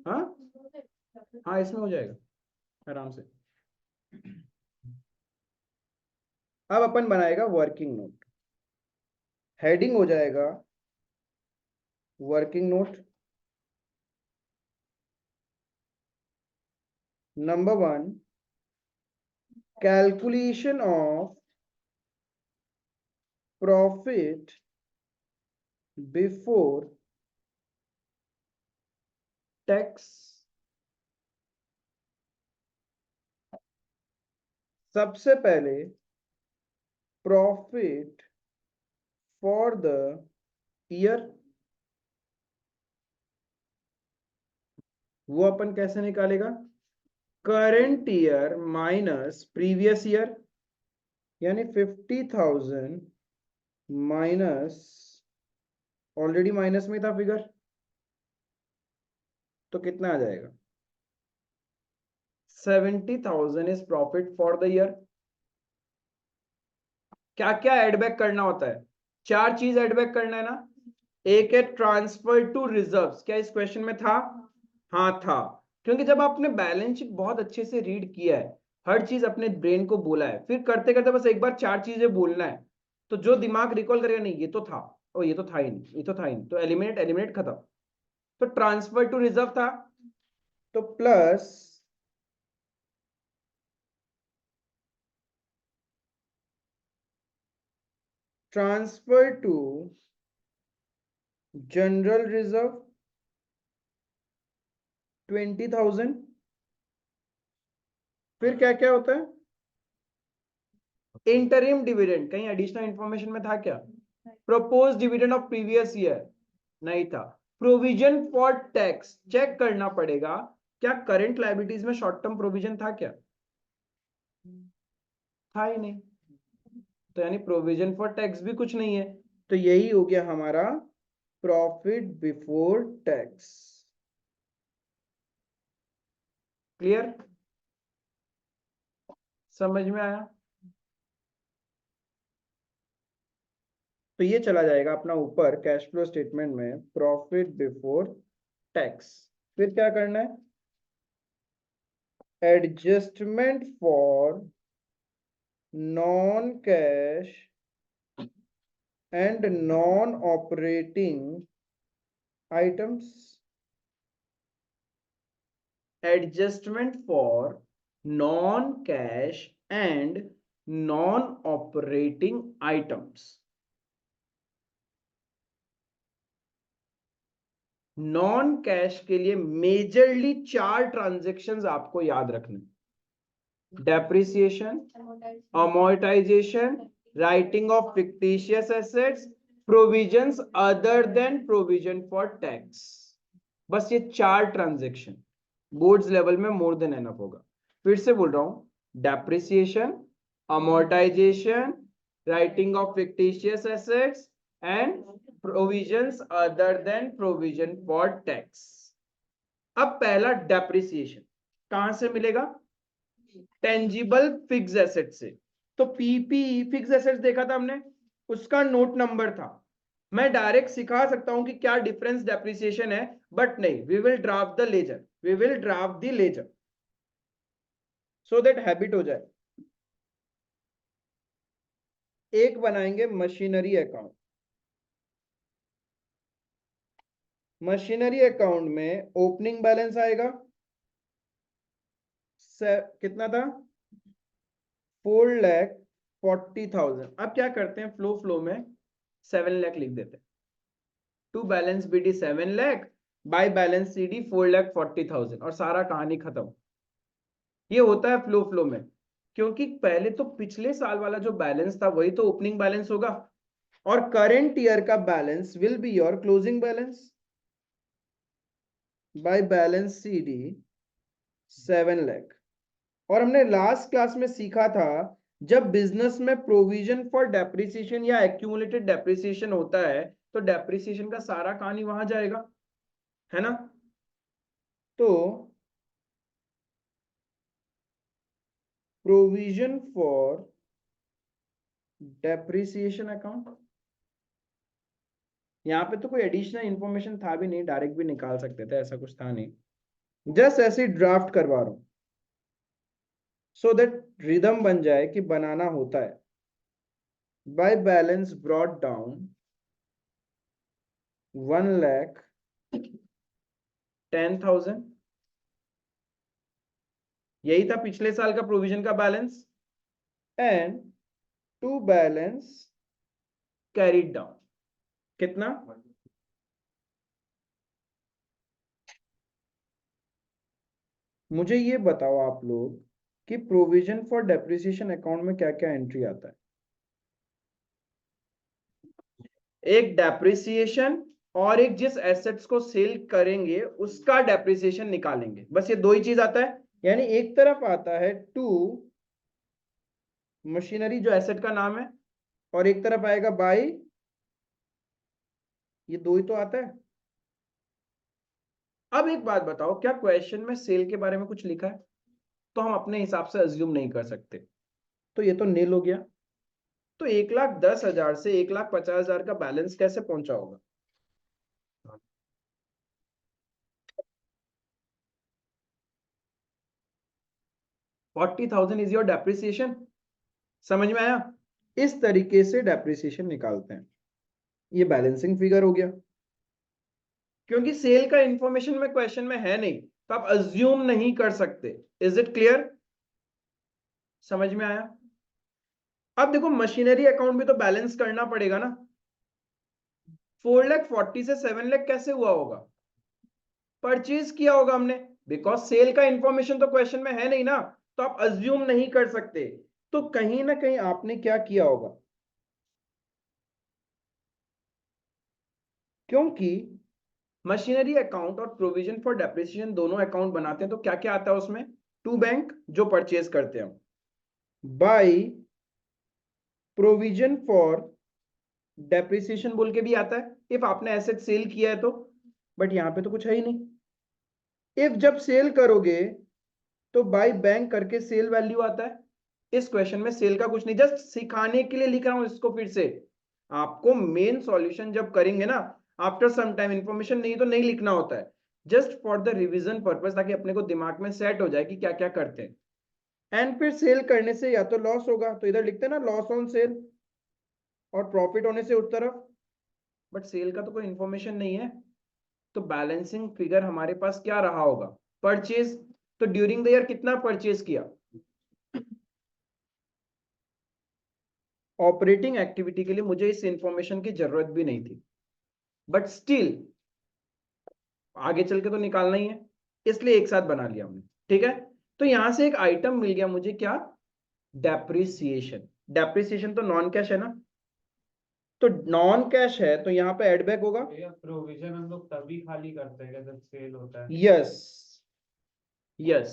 हाँ हाँ, इसमें हो जाएगा आराम से। अब अपन बनाएगा वर्किंग नोट। हेडिंग हो जाएगा working note number 1, calculation of profit before tax. सबसे पहले प्रॉफिट फॉर द ईयर, वो अपन कैसे निकालेगा? Current year minus previous year, यानी 50,000 माइनस, ऑलरेडी माइनस में था फिगर, तो कितना आ जाएगा? 70,000 is profit for the year. क्या क्या एडबैक करना होता है? 4 चीज एडबैक करना है ना। एक है ट्रांसफर टू रिजर्व्स, क्या इस क्वेश्चन में था? हाँ था, क्योंकि जब आपने बैलेंस शीट बहुत अच्छे से रीड किया है, हर चीज अपने ब्रेन को बोला है, फिर करते करते बस एक बार 4 चीजें बोलना है, तो जो दिमाग रिकॉल करेगा, नहीं ये तो था, और ये तो था ही नहीं, ये तो था ही नहीं, तो एलिमिनेट एलिमिनेट खत्म। तो ट्रांसफर टू रिजर्व था, तो plus transfer to general reserve 20,000। फिर क्या क्या होता है? इंटरिम डिविडेंड, कहीं एडिशनल इंफॉर्मेशन में था क्या? Propose dividend of previous year, नहीं था। प्रोविजन फॉर टैक्स, चेक करना पड़ेगा क्या करंट लायबिलिटीज में शॉर्ट टर्म प्रोविजन था क्या? था ही नहीं, तो यानी प्रोविजन फॉर टैक्स भी कुछ नहीं है। तो यही हो गया हमारा प्रॉफिट बिफोर टैक्स। क्लियर? समझ में आया? तो ये चला जाएगा अपना ऊपर कैश फ्लो स्टेटमेंट में प्रॉफिट बिफोर टैक्स। फिर क्या करना है? Adjustment for non cash and non-operating items. Adjustment for non-cash and non-operating items. Non cash के लिए मेजरली 4 ट्रांजैक्शंस आपको याद रखने: depreciation, amortisation, writing of fictitious assets, provisions other than provision for tax. बस ये 4 ट्रांजैक्शन बोर्ड्स लेवल में more than enough होगा। फिर से बोल रहा हूं, depreciation, amortisation, writing of fictitious assets and provisions other than provision for tax. अब पहला डेप्रिसिएशन कहां से मिलेगा? टेंजिबल फिक्स एसेट से। तो पीपी फिक्स एसेट्स देखा था हमने, उसका नोट नंबर था। मैं डायरेक्ट सिखा सकता हूं कि क्या डिफरेंस डेप्रिसिएशन है, बट नहीं, we will draft the ledger, we will draft the ledger so that habit हो जाए। एक बनाएंगे मशीनरी अकाउंट। मशीनरी अकाउंट में ओपनिंग बैलेंस आएगा कितना था? 4,40,000। अब क्या करते हैं, फ्लो में 7 लाख लिख देते हैं। To balance BD 7 lakh, by balance CD 4,40,000 और सारा कहानी खत्म। ये होता है फ्लो में, क्योंकि पहले तो पिछले साल वाला जो बैलेंस था वही तो ओपनिंग बैलेंस होगा, और करेंट ईयर का balance will be your closing balance. Bye balance CD 7 lakh. और हमने लास्ट क्लास में सीखा था, जब बिजनेस में प्रोविजन फॉर डेप्रिसिएशन या एक्यूमुलेटेड डेप्रिसिएशन होता है तो डेप्रिसिएशन का सारा कहानी वहां जाएगा, है ना? तो प्रोविजन फॉर डेप्रिसिएशन अकाउंट, यहां पे तो कोई एडिशनल इंफॉर्मेशन था भी नहीं, डायरेक्ट भी निकाल सकते थे, ऐसा कुछ था नहीं, जस्ट ऐसे ड्राफ्ट करवा रहा हूं सो दैट रिदम बन जाए कि बनाना होता है। बाय बैलेंस ब्रॉट डाउन 1,10,000, यही था पिछले साल का प्रोविजन का balance, and to balance carried down कितना? मुझे ये बताओ आप लोग कि प्रोविजन फॉर डेप्रिसिएशन अकाउंट में क्या क्या एंट्री आता है? एक डेप्रिसिएशन और एक जिस एसेट्स को सेल करेंगे उसका डेप्रिसिएशन निकालेंगे, बस ये 2 ही चीज आता है। यानी एक तरफ आता है टू मशीनरी जो एसेट का नाम है, और एक तरफ आएगा बाय, ये 2 ही तो आता है। अब एक बात बताओ, क्या क्वेश्चन में सेल के बारे में कुछ लिखा है? तो हम अपने हिसाब से अज्यूम नहीं कर सकते, तो ये तो नील हो गया। तो 1,10,000 से 1,50,000 का बैलेंस कैसे पहुंचा होगा? $40,000 इज योर डेप्रिसिएशन। समझ में आया? इस तरीके से डेप्रिसिएशन निकालते हैं। ये बैलेंसिंग फिगर हो गया। क्योंकि सेल का इंफॉर्मेशन में क्वेश्चन में है नहीं, तो आप अज्यूम नहीं कर सकते। Is it clear? समझ में आया? अब देखो, मशीनरी अकाउंट भी तो बैलेंस करना पड़ेगा ना। 4,40,000 से 7 लाख कैसे हुआ होगा? परचेज किया होगा हमने, बिकॉज सेल का इंफॉर्मेशन तो क्वेश्चन में है नहीं ना, तो आप अज्यूम नहीं कर सकते। तो कहीं ना कहीं आपने क्या किया होगा, क्योंकि मशीनरी अकाउंट और प्रोविजन फॉर डेप्रिसिएशन दोनों अकाउंट बनाते हैं, तो क्या क्या आता है उसमें? टू बैंक जो परचेज करते हैं, बाय प्रोविजन फॉर डेप्रिसिएशन बोल के भी आता है इफ आपने एसेट सेल किया है तो, बट यहां पे तो कुछ है ही नहीं। इफ जब सेल करोगे तो बाय बैंक करके सेल वैल्यू आता है। इस क्वेश्चन में सेल का कुछ नहीं, जस्ट सिखाने के लिए लिख रहा हूं इसको फिर से। आपको मेन सॉल्यूशन जब करेंगे ना, आफ्टर सम टाइम इंफॉर्मेशन नहीं तो नहीं लिखना होता है, just for the revision purpose, ताकि अपने को दिमाग में सेट हो जाए कि क्या क्या करते हैं। एंड फिर सेल करने से या तो लॉस होगा, तो इधर लिखते हैं ना लॉस ऑन सेल, और प्रॉफिट होने से उस तरफ, बट सेल का तो कोई इंफॉर्मेशन नहीं है, तो बैलेंसिंग फिगर हमारे पास क्या रहा होगा, परचेज। तो ड्यूरिंग द ईयर कितना परचेज किया, ऑपरेटिंग एक्टिविटी के लिए मुझे इस इंफॉर्मेशन की जरूरत भी नहीं थी, बट स्टिल आगे चल के तो निकालना ही है, इसलिए एक साथ बना लिया हमने। ठीक है, तो यहां से एक आइटम मिल गया मुझे, क्या, डेप्रिसिएशन। डेप्रिसिएशन तो नॉन कैश है ना, तो नॉन कैश है तो यहाँ पे एड बैक होगा। प्रोविजन हम लोग तभी खाली करते हैं जब सेल होता है। Yes yes,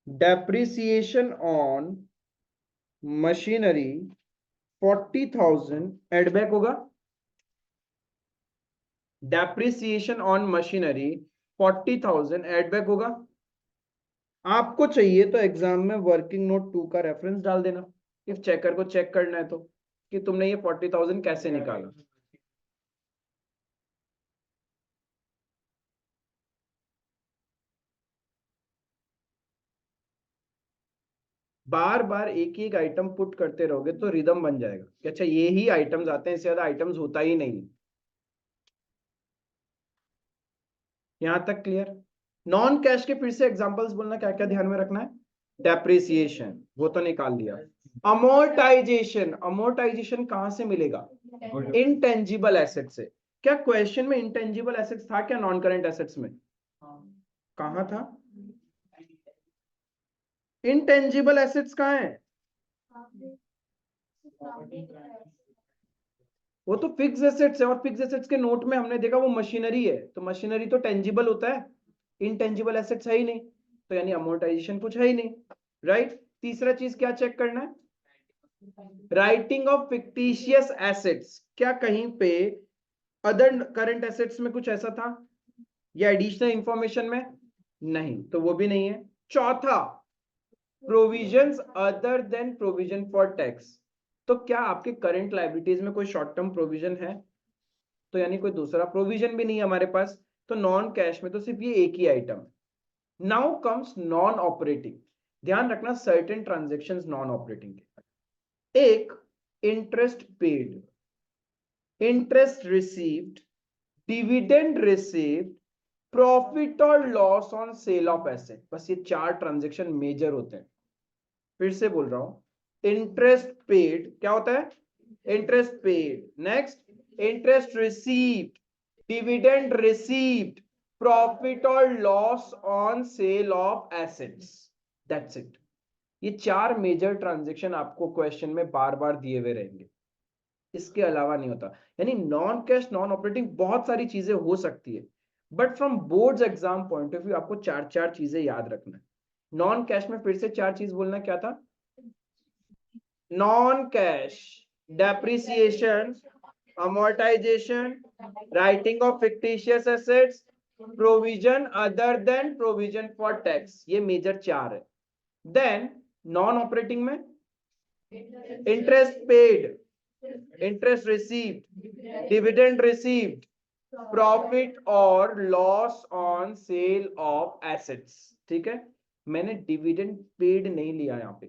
depreciation on machinery 40,000 add back होगा। Depreciation on machinery 40,000 add back होगा। आपको चाहिए तो एग्जाम में वर्किंग नोट 2 का रेफरेंस डाल देना, इफ चेकर को चेक करना है तो, कि तुमने ये 40,000 कैसे निकाला। बार बार एक ही एक आइटम पुट करते रहोगे तो रिदम बन जाएगा कि अच्छा ये ही आइटम्स आते हैं, इससे ज्यादा आइटम्स होता ही नहीं है। यहां तक क्लियर। नॉन कैश के फिर से एग्जांपल्स बोलना, क्या क्या ध्यान में रखना है। डेप्रिसिएशन वो तो निकाल लिया। अमोर्टाइजेशन, अमोर्टाइजेशन कहां से मिलेगा, इनटेंजिबल एसेट से। क्या क्वेश्चन में इंटेंजिबल एसेट्स था क्या नॉन करंट एसेट्स में, कहां था, इनटेंजिबल एसेट्स कहां है, वो तो फिक्स एसेट्स है, और फिक्स एसेट्स के नोट में हमने देखा वो मशीनरी है, तो मशीनरी तो टेंजिबल होता है, इनटेंजिबल एसेट्स है ही नहीं, तो यानी अमोर्टाइजेशन कुछ है ही नहीं, राइट। तीसरा चीज क्या चेक करना है, राइटिंग ऑफ फिक्टिशियस एसेट्स, क्या कहीं पे अदर करंट एसेट्स में कुछ ऐसा था या एडिशनल इंफॉर्मेशन में, नहीं, तो वो भी नहीं है। चौथा, provisions other than provision for tax, तो क्या आपके करंट लायबिलिटीज में कोई शॉर्ट टर्म प्रोविजन है, तो यानी कोई दूसरा प्रोविजन भी नहीं है हमारे पास, तो नॉन कैश में तो सिर्फ ये एक ही item. Now comes non operating. ध्यान रखना सर्टेन ट्रांजेक्शन्स नॉन ऑपरेटिंग के, एक interest paid, interest received, dividend received, profit और loss on sale of asset, बस ये 4 ट्रांजेक्शन मेजर होते हैं। फिर से बोल रहा हूं, इंटरेस्ट पेड क्या होता है, interest paid, next interest received, dividend received, profit और loss on sale of assets, that's it. ये 4 मेजर ट्रांजेक्शन आपको क्वेश्चन में बार बार दिए हुए रहेंगे, इसके अलावा नहीं होता। यानी नॉन कैश नॉन ऑपरेटिंग बहुत सारी चीजें हो सकती है, but from boards exam point of view आपको 4 चीजें याद रखना है। नॉन कैश में फिर से 4 चीज बोलना, क्या था, non cash depreciation, amortization, writing of fictitious assets, provision other than provision for tax, ये मेजर 4 है। देन नॉन ऑपरेटिंग में interest paid, interest received, dividend received, profit और loss on sale of assets. ठीक है, मैंने डिविडेंड पेड नहीं लिया यहाँ पे,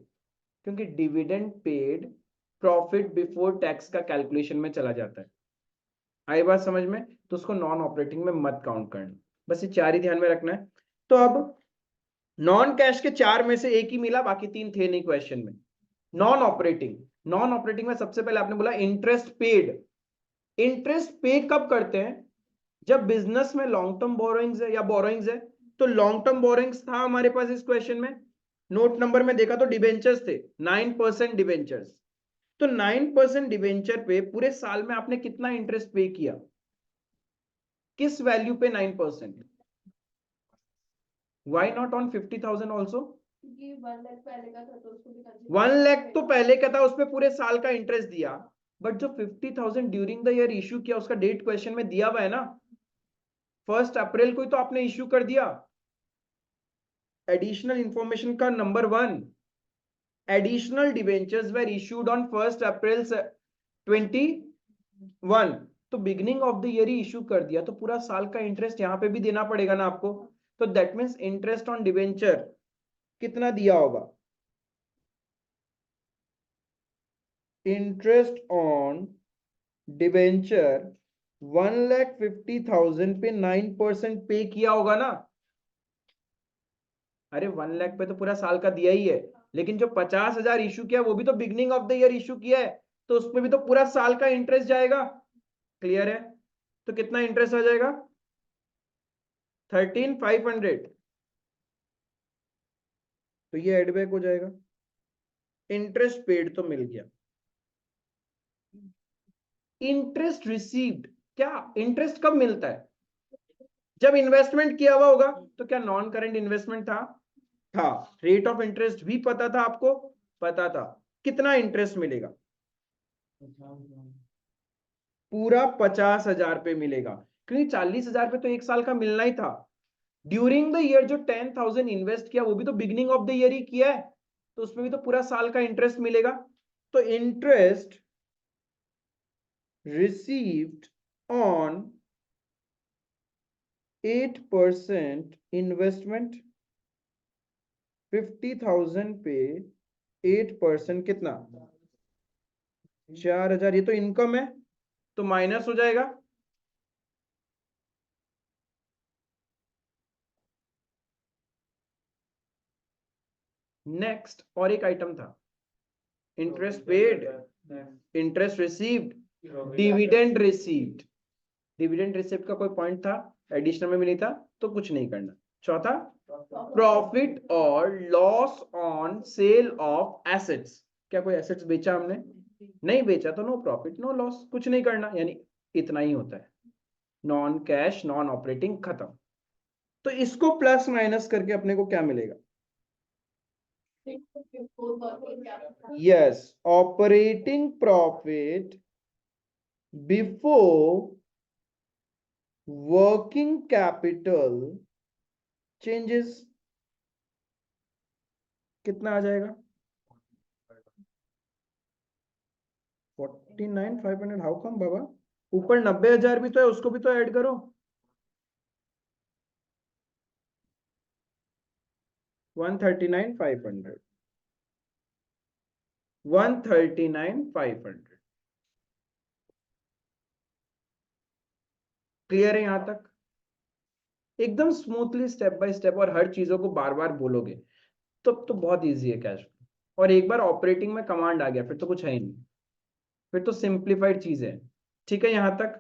क्योंकि dividend paid profit before tax का कैलकुलेशन में चला जाता है। आई बात समझ में, तो उसको नॉन ऑपरेटिंग में मत काउंट करना, बस ये 4 ही ध्यान में रखना है। तो अब नॉन कैश के 4 में से एक ही मिला, बाकी 3 थे नहीं क्वेश्चन में। नॉन ऑपरेटिंग, नॉन ऑपरेटिंग में सबसे पहले आपने बोला इंटरेस्ट पेड। इंटरेस्ट पे कब करते हैं, जब बिजनेस में लॉन्ग टर्म बोरोइंग्स है या बोरोइंग्स है, तो लॉन्ग टर्म बोरोइंग्स था हमारे पास इस क्वेश्चन में, नोट नंबर में देखा तो डिबेंचर्स थे 9% डिबेंचर्स, तो 9% डिबेंचर पे पूरे साल में आपने कितना इंटरेस्ट पे किया, किस वैल्यू पे 9%, why not on 50,000 also, 1 lakh पहले का था तो उसको भी 1 लाख तो पहले का था, उसपे पूरे साल का इंटरेस्ट दिया, बट जो 50,000 ड्यूरिंग द ईयर इश्यू किया उसका डेट क्वेश्चन में दिया हुआ है ना, 1 अप्रैल को ही तो आपने इश्यू कर दिया। एडिशनल इंफॉर्मेशन का नंबर 1, additional debentures were issued on 1 April 21, तो बिगिनिंग ऑफ द ईयर ही इशू कर दिया तो पूरा साल का इंटरेस्ट यहाँ पे भी देना पड़ेगा ना आपको। तो that means interest on debenture कितना दिया होगा? इंटरेस्ट ऑन डिवेंचर 1,50,000 पे 9% पे किया होगा ना। अरे 1 लाख पे तो पूरा साल का दिया ही है, लेकिन जो 50,000 इशू किया वो भी तो beginning of the year issue किया है, तो उसमें भी तो पूरा साल का इंटरेस्ट जाएगा। क्लियर है? तो कितना इंटरेस्ट आ जाएगा? 13,500। तो ये एडबैक हो जाएगा। इंटरेस्ट पेड तो मिल गया। इंटरेस्ट रिसीव्ड, क्या इंटरेस्ट कब मिलता है? जब इन्वेस्टमेंट किया हुआ होगा। तो क्या नॉन करेंट इन्वेस्टमेंट था। रेट ऑफ इंटरेस्ट भी पता था आपको, पता था। कितना इंटरेस्ट मिलेगा? पूरा 50,000 पे मिलेगा, क्योंकि 40,000 पे तो एक साल का मिलना ही था। ड्यूरिंग द ईयर जो 10,000 इन्वेस्ट किया वो भी तो बिगिनिंग ऑफ द ईयर ही किया है, तो उसमें भी तो पूरा साल का इंटरेस्ट मिलेगा। तो इंटरेस्ट रिसीव्ड ऑन 8% इन्वेस्टमेंट, 50,000 पे 8% कितना? 4,000। ये तो इनकम है, तो माइनस हो जाएगा। नेक्स्ट और एक आइटम था, interest paid, interest received, dividend received. Dividend received का कोई पॉइंट था एडिशनल में भी नहीं था, तो कुछ नहीं करना। चौथा, प्रॉफिट और loss on sale of assets. क्या कोई एसेट्स बेचा हमने? नहीं बेचा, तो नो प्रॉफिट नो लॉस, कुछ नहीं करना, यानी इतना ही होता है। नॉन कैश नॉन ऑपरेटिंग खत्म। तो इसको प्लस माइनस करके अपने को क्या मिलेगा? Yes, operating profit before working capital changes कितना आ जाएगा? 49,500। हाउ कम बाबा? ऊपर 90,000 भी तो है, उसको भी तो ऐड करो। 139,500, 139,500। क्लियर है यहां तक? एकदम स्मूथली स्टेप बाय स्टेप, और हर चीजों को बार बार बोलोगे तो बहुत इजी है कैश फ्लो। और एक बार ऑपरेटिंग में कमांड आ गया फिर तो कुछ है ही नहीं, फिर तो सिंप्लीफाइड चीज है। ठीक है यहां तक?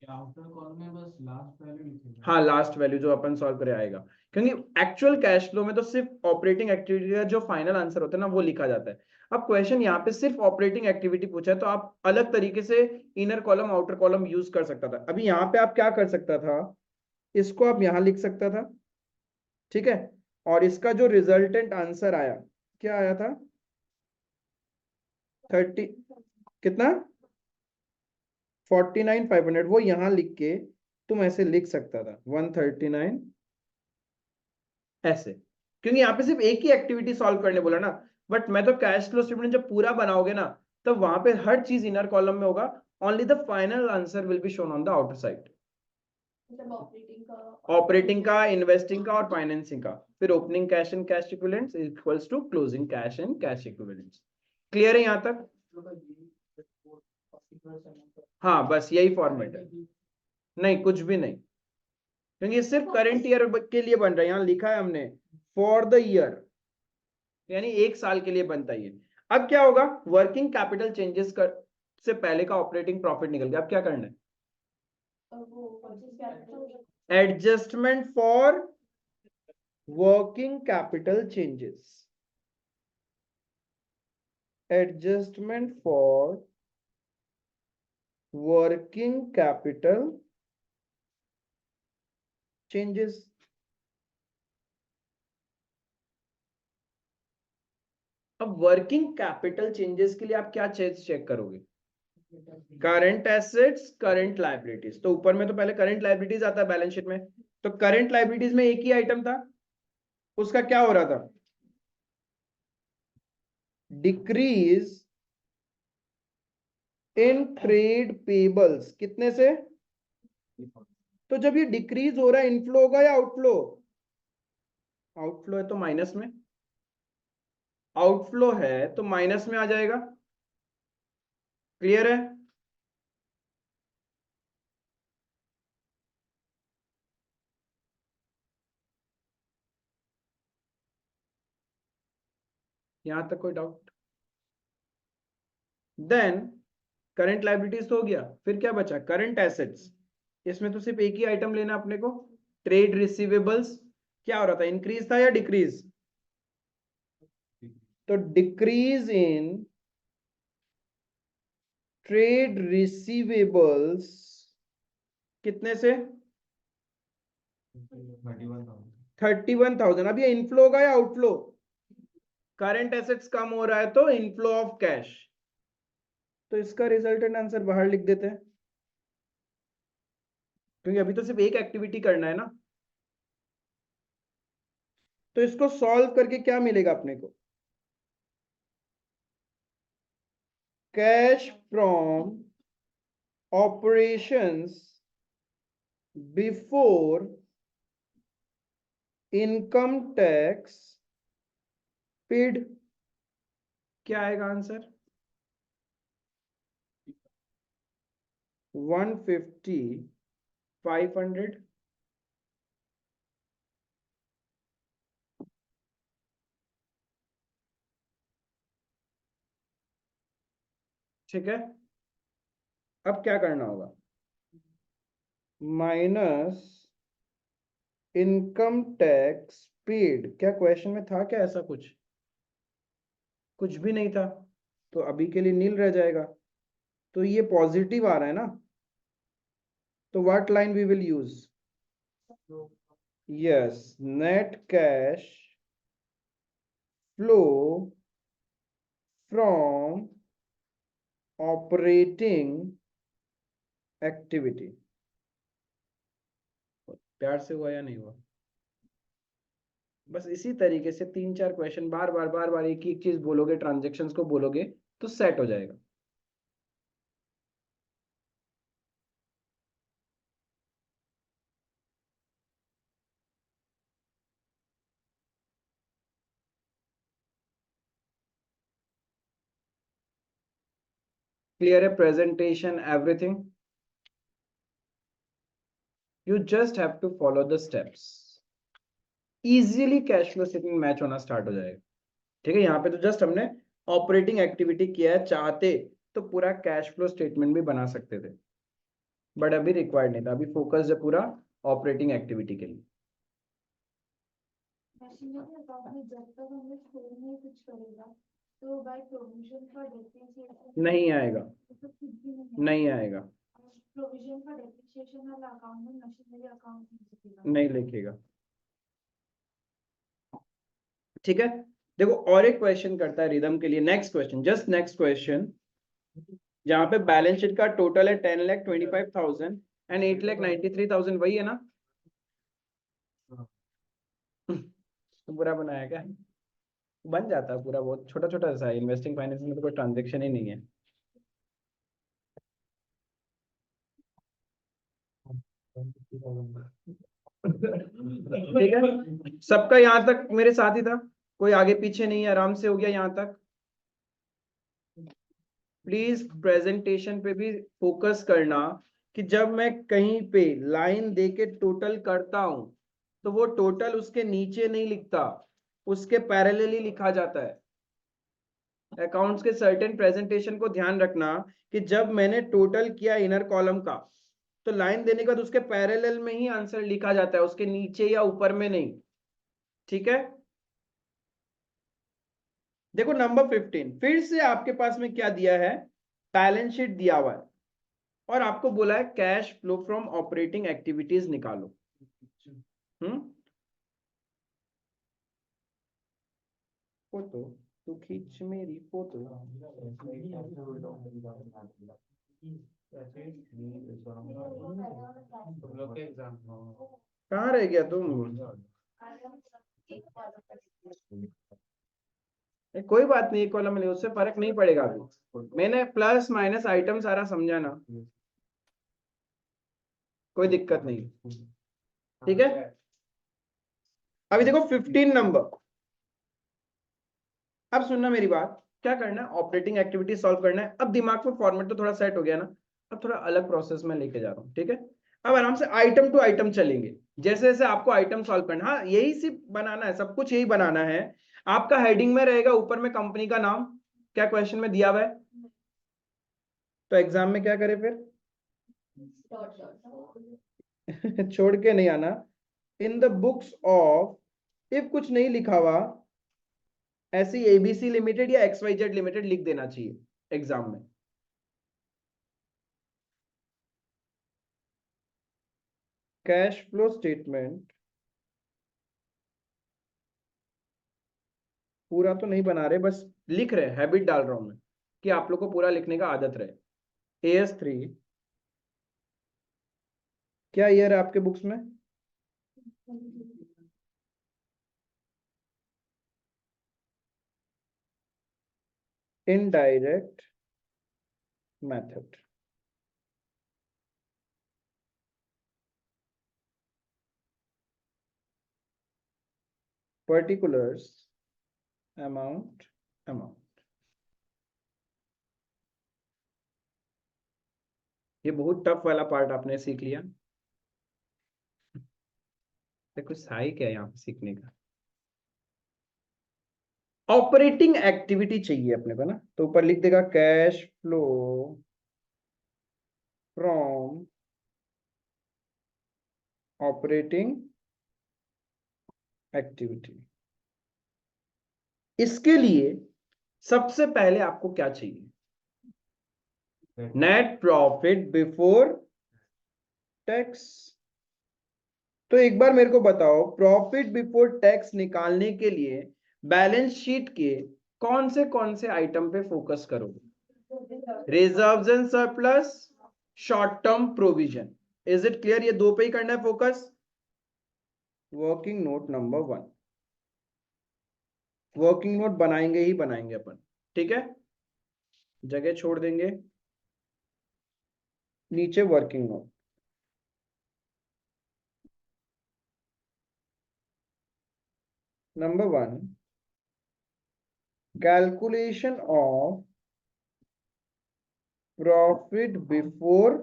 आफ्टर कॉल में बस लास्ट वैल्यू लिखेगा। हाँ, लास्ट वैल्यू जो अपन सॉल्व करे आएगा, क्योंकि एक्चुअल कैश फ्लो में तो सिर्फ ऑपरेटिंग एक्टिविटी का जो फाइनल आंसर होता है ना वो लिखा जाता है। अब क्वेश्चन यहाँ पे सिर्फ ऑपरेटिंग एक्टिविटी पूछा है, तो आप अलग तरीके से inner column outer column use कर सकता था। अभी यहाँ पे आप क्या कर सकता था, इसको आप यहाँ लिख सकता था, ठीक है। और इसका जो रिजल्टेंट आंसर आया, क्या आया था? 30 कितना? 49,500। वो यहां लिख के तुम ऐसे लिख सकता था 139 ऐसे, क्योंकि यहाँ पे सिर्फ एक ही एक्टिविटी सॉल्व करने बोला ना। बट मैं तो कैश फ्लो स्टेटमेंट जब पूरा बनाओगे ना, तब वहां पे हर चीज इनर कॉलम में होगा। Only the final answer will be shown on the outer side. Operating का, इन्वेस्टिंग का और फाइनेंसिंग का, फिर opening cash and cash equivalents equals to closing cash and cash equivalents. Clear है यहां तक? हाँ, बस यही फॉर्मेट है, नहीं कुछ भी नहीं, क्योंकि ये सिर्फ करंट ईयर के लिए बन रहा है। यहाँ लिखा है हमने फॉर द ईयर, यानी एक साल के लिए बनता है ये। अब क्या होगा, वर्किंग कैपिटल चेंजेस कर से पहले का ऑपरेटिंग प्रॉफिट निकल गया। अब क्या करना है? Adjustment for working capital changes, adjustment for working capital changes. अब वर्किंग कैपिटल चेंजेस के लिए आप क्या चेक करोगे? Current assets, current liabilities. तो ऊपर में तो पहले करंट लायबिलिटीज आता है बैलेंस शीट में, तो करंट लायबिलिटीज में एक ही आइटम था, उसका क्या हो रहा था? डिक्रीज इन ट्रेड पेबल्स कितने से? तो जब ये डिक्रीज हो रहा है इनफ्लो होगा या आउटफ्लो? आउटफ्लो है तो माइनस में, आउटफ्लो है तो माइनस में आ जाएगा। क्लियर है? यहां तक कोई डाउट? देन करंट लायबिलिटीज तो हो गया, फिर क्या बचा? Current assets. इसमें तो सिर्फ एक ही आइटम लेना अपने को, ट्रेड रिसीवेबल्स। क्या हो रहा था, इंक्रीज था या डिक्रीज? तो डिक्रीज इन ट्रेड रिसीवेबल्स कितने से? 31,000। अब ये इनफ्लो होगा या आउटफ्लो? करंट एसेट्स कम हो रहा है तो इनफ्लो ऑफ कैश। तो इसका रिजल्टेंट आंसर बाहर लिख देते हैं, क्योंकि अभी तो सिर्फ एक एक्टिविटी करना है ना। तो इसको सॉल्व करके क्या मिलेगा अपने को? Cash from operations before income tax paid. क्या आएगा आंसर? 150, 500। ठीक है, अब क्या करना होगा? Minus income tax paid. क्या क्वेश्चन में था क्या ऐसा कुछ? कुछ भी नहीं था, तो अभी के लिए नील रह जाएगा। तो ये पॉजिटिव आ रहा है ना, तो what line we will use? Yes, net cash flow from operating activity. प्यार से हुआ या नहीं हुआ? बस इसी तरीके से 3-4 क्वेश्चन बार बार एक ही चीज बोलोगे, ट्रांजेक्शन्स को बोलोगे तो सेट हो जाएगा। क्लियर है? Presentation everything, you just have to follow the steps. Easily cash flow statement match होना स्टार्ट हो जाएगा। ठीक है, यहाँ पे तो जस्ट हमने ऑपरेटिंग एक्टिविटी किया है, चाहते तो पूरा कैश फ्लो स्टेटमेंट भी बना सकते थे, बट अभी रिक्वायर्ड नहीं था। अभी फोकस है पूरा ऑपरेटिंग एक्टिविटी के लिए। अकाउंट में जब तक हमें स्टोर में कुछ करेगा तो बाय प्रोविजन फॉर डेप्रिसिएशन नहीं आएगा, तो कुछ भी नहीं नहीं आएगा, प्रोविजन फॉर डेप्रिसिएशन वाला अकाउंट में मशीनरी अकाउंट नहीं दिखेगा। नहीं लिखेगा। ठीक है, देखो और एक क्वेश्चन करता है रिदम के लिए। Next question, just next question, जहां पे बैलेंस शीट का टोटल है 10,25,000 एंड 8,93,000। वही है ना? तो बुरा बनाया क्या? बन जाता है पूरा, बहुत छोटा छोटा सा है। इन्वेस्टिंग फाइनेंस में तो कोई ट्रांजेक्शन ही नहीं है। ठीक है, सबका यहाँ तक मेरे साथ ही था, कोई आगे पीछे नहीं है, आराम से हो गया यहाँ तक। प्लीज प्रेजेंटेशन पे भी फोकस करना कि जब मैं कहीं पे लाइन देके टोटल करता हूं तो वो टोटल उसके नीचे नहीं लिखता, उसके पैरेलली लिखा जाता है। अकाउंट्स के सर्टेन प्रेजेंटेशन को ध्यान रखना कि जब मैंने टोटल किया इनर कॉलम का, तो लाइन देने के बाद उसके पैरेलल में ही आंसर लिखा जाता है, उसके नीचे या ऊपर में नहीं। ठीक है, देखो नंबर 15 फिर से आपके पास में क्या दिया है? बैलेंस शीट दिया हुआ है और आपको बोला है cash flow from operating activities निकालो। फोटो तू खींच मेरी फोटो। तुम लोग के एग्जाम कहाँ रह गया तुम? कोई बात नहीं, कॉलम में उससे फर्क नहीं पड़ेगा अभी, मैंने प्लस माइनस आइटम सारा समझा ना, कोई दिक्कत नहीं, ठीक है। अभी देखो 15 नंबर, अब सुनना मेरी बात, क्या करना है, ऑपरेटिंग एक्टिविटी सॉल्व करना है। अब दिमाग में फॉर्मेट तो थोड़ा सेट हो गया ना, अब थोड़ा अलग प्रोसेस में लेके जा रहा हूँ, ठीक है। अब आराम से आइटम टू आइटम चलेंगे, जैसे जैसे आपको आइटम सॉल्व करना, हाँ यही सिर्फ बनाना है, सब कुछ यही बनाना है। आपका हेडिंग में रहेगा ऊपर में कंपनी का नाम, क्या क्वेश्चन में दिया हुआ है, तो एग्जाम में क्या करे फिर छोड़ के नहीं आना, in the books of, if कुछ नहीं लिखा हुआ ऐसे ही एबीसी लिमिटेड या XYZ लिमिटेड लिख देना चाहिए एग्जाम में। कैश फ्लो स्टेटमेंट पूरा तो नहीं बना रहे, बस लिख रहे, हैबिट डाल रहा हूं मैं कि आप लोग को पूरा लिखने का आदत रहे। AS3 क्या ईयर है आपके बुक्स में, इनडायरेक्ट मेथड, पर्टिकुलर्स, अमाउंट, ये बहुत टफ वाला पार्ट आपने सीख लिया, तो कुछ सहायक क्या है यहाँ पे सीखने का। ऑपरेटिंग एक्टिविटी चाहिए अपने को ना, तो ऊपर लिख देगा cash flow from operating activity. इसके लिए सबसे पहले आपको क्या चाहिए, नेट प्रॉफिट बिफोर टैक्स। तो एक बार मेरे को बताओ, प्रॉफिट बिफोर टैक्स निकालने के लिए बैलेंस शीट के कौन से आइटम पे फोकस करोगे, reserves and surplus, short term provision, is it clear, ये दो पे ही करना है focus. Working note number 1, working note बनाएंगे ही बनाएंगे अपन, ठीक है, जगह छोड़ देंगे नीचे working note. Number 1, calculation of profit before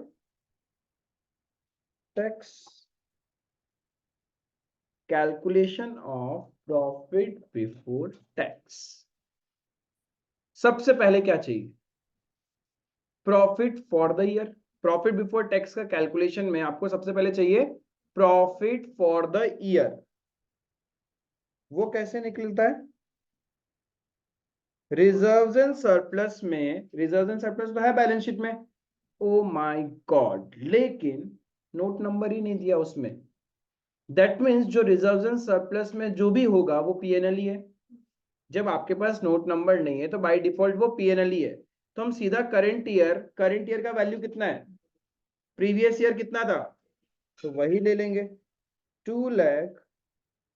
tax, calculation of profit before tax. सबसे पहले क्या चाहिए, profit for the year. Profit before tax का कैलकुलेशन में आपको सबसे पहले चाहिए प्रॉफिट फॉर द ईयर। वो कैसे निकलता है, रिजर्व्स एंड सरप्लस में, रिजर्व्स एंड सरप्लस तो है बैलेंस शीट में, ओ माय गॉड, लेकिन नोट नंबर ही नहीं दिया उसमें। दैट मीन्स जो रिजर्व्स एंड सरप्लस में जो भी होगा वो पीएनएल ही है। जब आपके पास नोट नंबर नहीं है तो बाय डिफॉल्ट वो पीएनएल ही है, तो हम सीधा करंट ईयर का वैल्यू कितना है, प्रीवियस ईयर कितना था, तो वही ले लेंगे, 2 lakh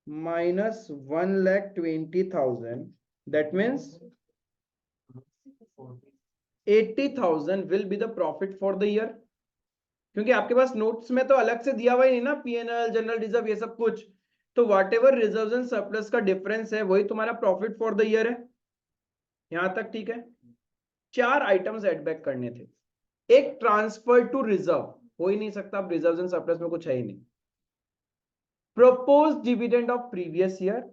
minus 1,20,000, that means 80,000 will be the profit for the year. क्योंकि आपके पास नोट्स में तो अलग से दिया हुआ ही नहीं ना, पीएनएल, जनरल रिजर्व, ये सब कुछ, तो what ever reserve and surplus का डिफरेंस है वही तुम्हारा प्रॉफिट फॉर द ईयर है। यहां तक ठीक है। 4 आइटम्स एड बैक करने थे, एक ट्रांसफर टू रिजर्व हो ही नहीं सकता, अब रिजर्व एंड सरप्लस में कुछ है ही नहीं। Propose dividend of previous year,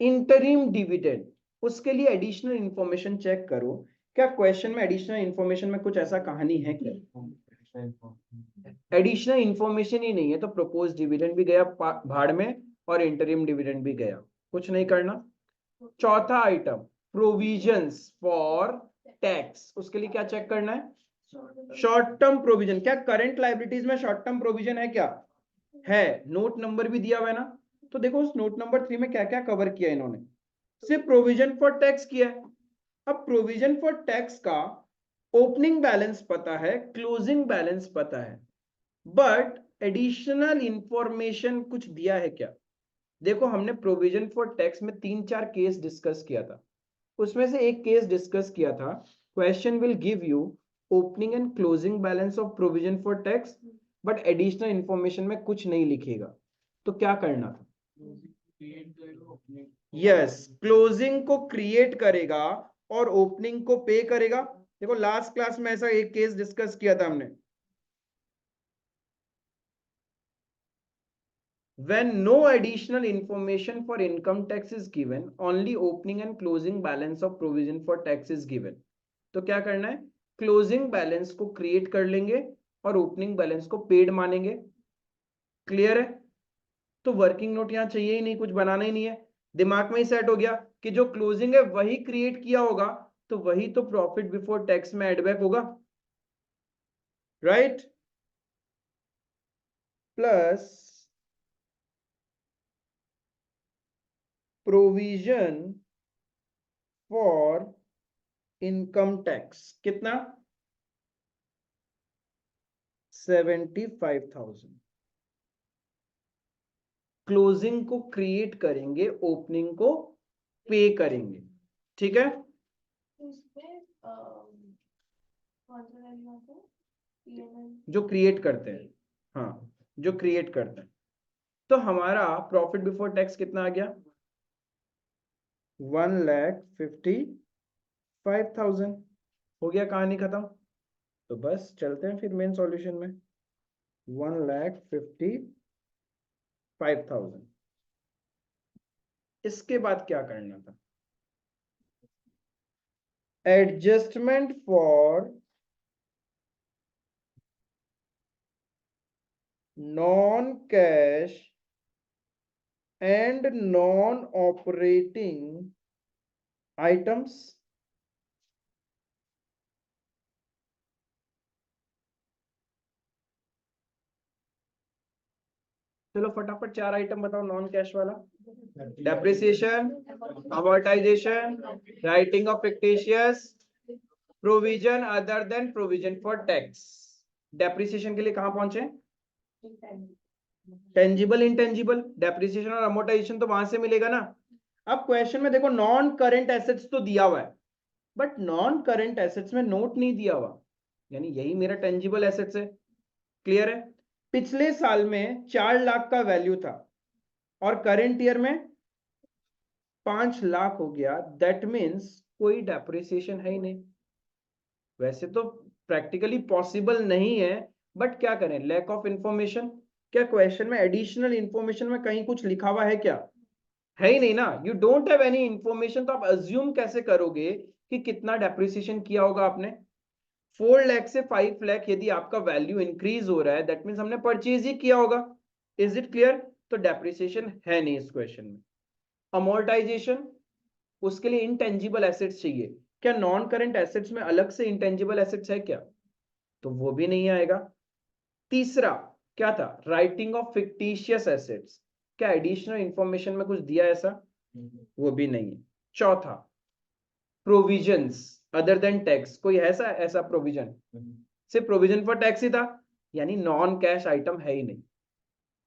interim dividend, उसके लिए एडिशनल इंफॉर्मेशन चेक करो, क्या क्वेश्चन में एडिशनल इंफॉर्मेशन में कुछ ऐसा कहानी है क्या, एडिशनल इंफॉर्मेशन ही नहीं है, तो प्रपोज डिविडेंड भी गया भाड़ में और इंटरिम डिविडेंड भी गया, कुछ नहीं करना। चौथा आइटम प्रोविजंस फॉर टैक्स, उसके लिए क्या चेक करना है, शॉर्ट टर्म प्रोविजन, क्या करंट लायबिलिटीज में शॉर्ट टर्म प्रोविजन है क्या, है, नोट नंबर भी दिया हुआ है ना, तो देखो उस नोट नंबर 3 में क्या क्या कवर किया इन्होंने, सिर्फ प्रोविजन फॉर टैक्स किया है। अब प्रोविजन फॉर टैक्स का ओपनिंग बैलेंस पता है, क्लोजिंग बैलेंस पता है, बट एडिशनल इंफॉर्मेशन कुछ दिया है क्या। देखो हमने प्रोविजन फॉर टैक्स में 3-4 केस डिस्कस किया था, उसमें से एक केस डिस्कस किया था, question will give you opening and closing balance of provision for tax, but additional information में कुछ नहीं लिखेगा, तो क्या करना था? यस, क्लोजिंग को क्रिएट करेगा और ओपनिंग को पे करेगा। देखो लास्ट क्लास में ऐसा एक केस डिस्कस किया था हमने, when no additional information for income tax is given, only opening and closing balance of provision for tax is given। तो क्या करना है, क्लोजिंग बैलेंस को क्रिएट कर लेंगे और ओपनिंग बैलेंस को पेड मानेंगे। क्लियर है? तो वर्किंग नोट यहां चाहिए ही नहीं, कुछ बनाना ही नहीं है, दिमाग में ही सेट हो गया कि जो क्लोजिंग है वही क्रिएट किया होगा, तो वही तो प्रॉफिट बिफोर टैक्स में एडबैक होगा, right? Plus provision for income tax कितना? 75,000। क्लोजिंग को क्रिएट करेंगे, ओपनिंग को पे करेंगे, ठीक है? तो इसमें कौन सा वैल्यू आता है? PNL जो क्रिएट करते हैं, हाँ जो क्रिएट करते हैं। तो हमारा प्रॉफिट बिफोर टैक्स कितना आ गया? 1,55,000। हो गया, कहानी खत्म। तो बस चलते हैं फिर मेन सॉल्यूशन में। 1,55,000। इसके बाद क्या करना था? Adjustment for non cash and non operating items. चलो फटाफट 4 आइटम बताओ नॉन कैश वाला। Depreciation, amortisation, writing of fictitious, provision other than provision for tax. Depreciation के लिए कहां पहुंचे? Tangible intangible. डेप्रिसिएशन और अमोर्टाइजेशन तो वहां से मिलेगा ना। अब क्वेश्चन में देखो नॉन करंट एसेट्स तो दिया हुआ है, बट नॉन करंट एसेट्स में नोट नहीं दिया हुआ, यानी यही मेरा टेंजिबल एसेट्स है। क्लियर है? पिछले साल में 4 लाख का वैल्यू था और करंट ईयर में 5 लाख हो गया, दैट मीन्स कोई डेप्रिसिएशन है ही नहीं। वैसे तो प्रैक्टिकली पॉसिबल नहीं है, बट क्या करें, लैक ऑफ इंफॉर्मेशन। क्या क्वेश्चन में एडिशनल इंफॉर्मेशन में कहीं कुछ लिखा हुआ है क्या? है ही नहीं ना। You don't have any information, तो आप अज्यूम कैसे करोगे कि कितना डेप्रिसिएशन किया होगा आपने? 4 लाख से 5 लाख यदि आपका वैल्यू इंक्रीज हो रहा है, दैट मीन्स हमने परचेज ही किया होगा। Is it clear? तो डेप्रिसिएशन है नहीं इस क्वेश्चन में। अमोर्टाइजेशन, उसके लिए इंटेंजिबल एसेट्स चाहिए। क्या नॉन करंट एसेट्स में अलग से इंटेंजिबल एसेट्स है क्या? तो वो भी नहीं आएगा। तीसरा क्या था? Writing of fictitious assets. क्या एडिशनल इंफॉर्मेशन में कुछ दिया ऐसा? वो भी नहीं है। चौथा, प्रोविजंस अदर देन टैक्स। कोई ऐसा प्रोविजन? सिर्फ प्रोविजन फॉर टैक्स ही था, यानी नॉन कैश आइटम है ही नहीं।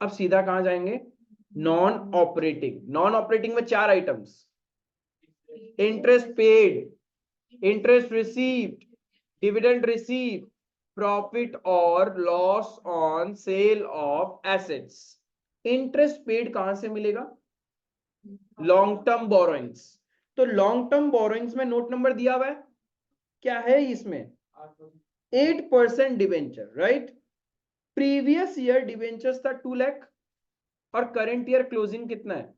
अब सीधा कहां जाएंगे? Non operating. नॉन ऑपरेटिंग में 4 items: interest paid, interest received, dividend received, profit और loss on sale of assets. Interest paid कहां से मिलेगा? Long term borrowings. तो लॉन्ग टर्म बोरोइंग्स में नोट नंबर दिया हुआ है, क्या है इसमें? 8% debenture, right? Previous year debentures था 2 लाख और करंट ईयर क्लोजिंग कितना है?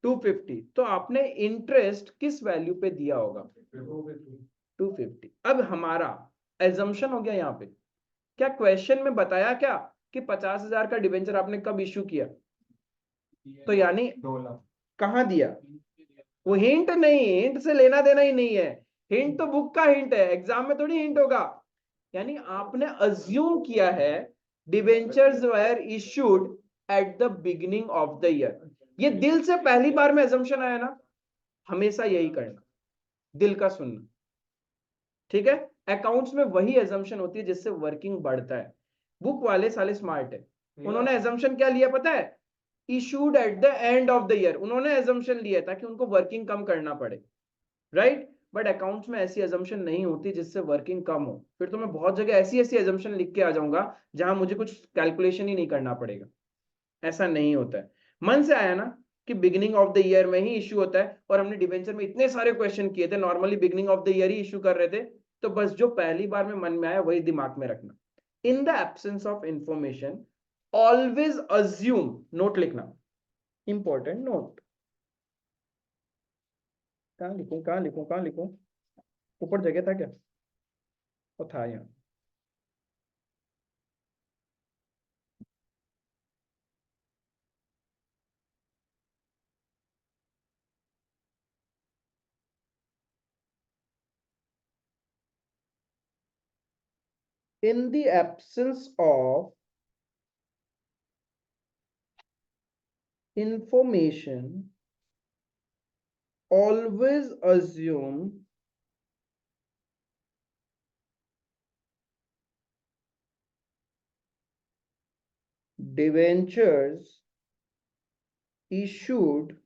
250। तो आपने इंटरेस्ट किस वैल्यू पे दिया होगा? 250। अब हमारा एजम्पशन हो गया यहाँ पे, क्या क्वेश्चन में बताया क्या कि 50,000 का डिवेंचर आपने कब इश्यू किया? तो यानी 2 लाख कहां दिया? वो हिंट नहीं, हिंट से लेना देना ही नहीं है। हिंट तो बुक का हिंट है, एग्जाम में थोड़ी हिंट होगा। यानी आपने अज्यूम किया है debentures were issued at the beginning of the year. ये दिल से पहली बार में अजम्पशन आया ना, हमेशा यही करना, दिल का सुनना, ठीक है? अकाउंट्स में वही अजम्पशन होती है जिससे वर्किंग बढ़ता है। बुक वाले साले स्मार्ट है, उन्होंने अजम्पशन क्या लिया पता है? Issued at the end of the year. उन्होंने अजम्पशन लिया ताकि उनको वर्किंग कम करना पड़े। राइट? बट अकाउंट्स में ऐसी अजम्पशन नहीं होती जिससे वर्किंग कम हो, फिर तो मैं बहुत जगह ऐसी ऐसी अजम्पशन लिख के आ जाऊंगा जहां मुझे कुछ कैलकुलेशन ही नहीं करना पड़ेगा। ऐसा नहीं होता है। मन से आया ना कि बिगिनिंग ऑफ द ईयर में ही इश्यू होता है, और हमने डिवेंचर में इतने सारे क्वेश्चन किए थे, normally beginning of the year he issue कर रहे थे, तो बस जो पहली बार में मन में आया वही दिमाग में रखना। In the absence of information always assume, note लिखना, इंपॉर्टेंट नोट। कहाँ लिखूं कहाँ लिखूं कहाँ लिखूं, ऊपर जगह था क्या? वो था यहाँ। In the absence of information, always assume debentures issued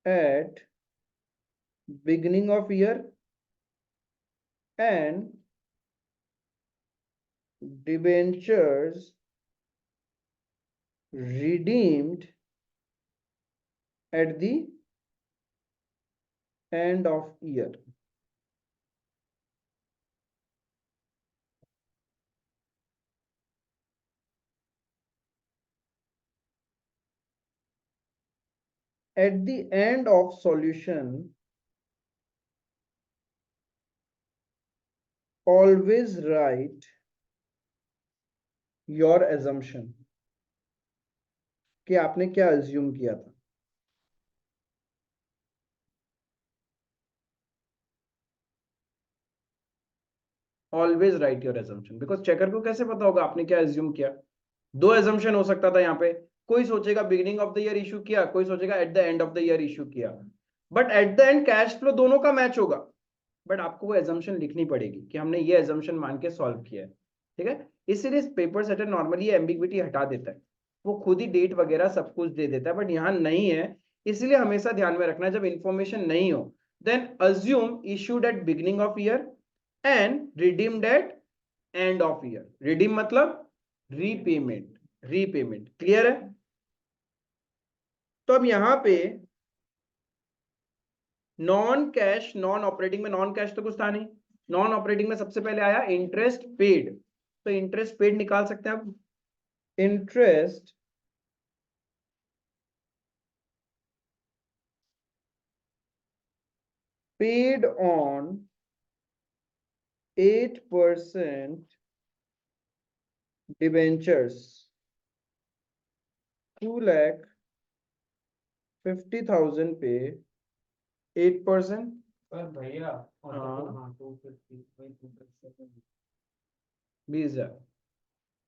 at beginning of year and debentures redeemed at the end of year. At the end of solution, always write your assumption कि आपने क्या assume किया था। Always right your assumption, because checker को कैसे पता होगा आपने क्या एज्यूम किया? दो एजम्पशन हो सकता था यहाँ पे, कोई सोचेगा beginning of the year issue किया, कोई सोचेगा at the end of the year issue किया, but at the end cash flow दोनों का मैच होगा। बट आपको वो एजम्पशन लिखनी पड़ेगी कि हमने ये एजम्पशन मान के सॉल्व किया है, ठीक है? इसीलिए पेपर सेटर नॉर्मली ये एम्बिग्विटी हटा देता है, वो खुद ही डेट वगैरह सब कुछ दे देता है, बट यहाँ नहीं है। इसलिए हमेशा ध्यान में रखना, जब इंफॉर्मेशन नहीं हो then assume issued at beginning of year and redeemed at end of year. Redeem मतलब रीपेमेंट, रीपेमेंट, क्लियर है? तो अब यहां पे नॉन कैश, नॉन ऑपरेटिंग में नॉन कैश तो कुछ था नहीं, नॉन ऑपरेटिंग में सबसे पहले आया इंटरेस्ट पेड, तो इंटरेस्ट पेड निकाल सकते हैं अब। इंटरेस्ट पेड ऑन 8% डिबेंचर्स 2,50,000 पे 8%। पर भैया हाँ 250 20,000,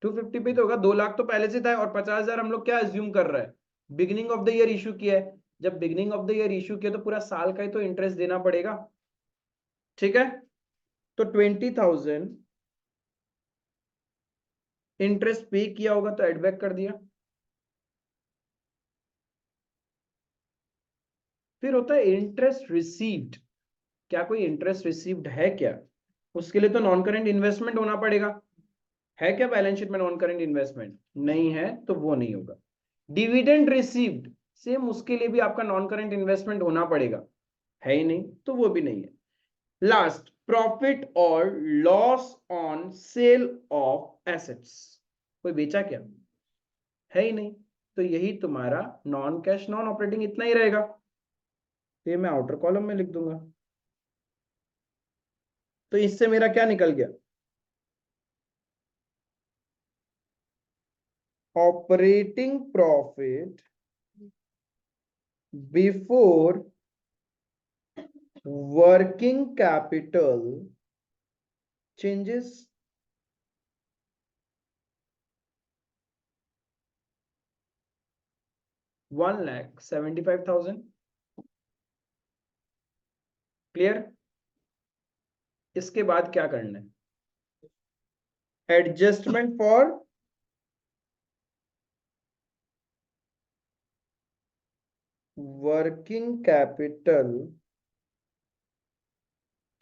250 पे तो होगा, 2 लाख तो पहले से था, और 50,000 हम लोग क्या अज्यूम कर रहे हैं? Beginning of the year issue किया है, जब beginning of the year issue किया तो पूरा साल का ही तो इंटरेस्ट देना पड़ेगा, ठीक है? तो 20,000 इंटरेस्ट पे किया होगा तो एडबैक कर दिया। फिर होता है इंटरेस्ट रिसीव्ड, क्या कोई इंटरेस्ट रिसीव्ड है क्या? उसके लिए तो नॉन करेंट इन्वेस्टमेंट होना पड़ेगा, है क्या बैलेंस शीट में नॉन करेंट इन्वेस्टमेंट? नहीं है, तो वो नहीं होगा। डिविडेंड रिसीव्ड, सेम उसके लिए भी आपका नॉन करेंट इन्वेस्टमेंट होना पड़ेगा, है ही नहीं, तो वो भी नहीं है। लास्ट, प्रॉफिट और loss on sale of assets, कोई बेचा क्या? है ही नहीं, तो यही तुम्हारा नॉन कैश नॉन ऑपरेटिंग इतना ही रहेगा, ये मैं आउटर कॉलम में लिख दूंगा। तो इससे मेरा क्या निकल गया? Operating profit before working capital changes, 1,75,000। Clear? इसके बाद क्या करना है? Adjustment for working capital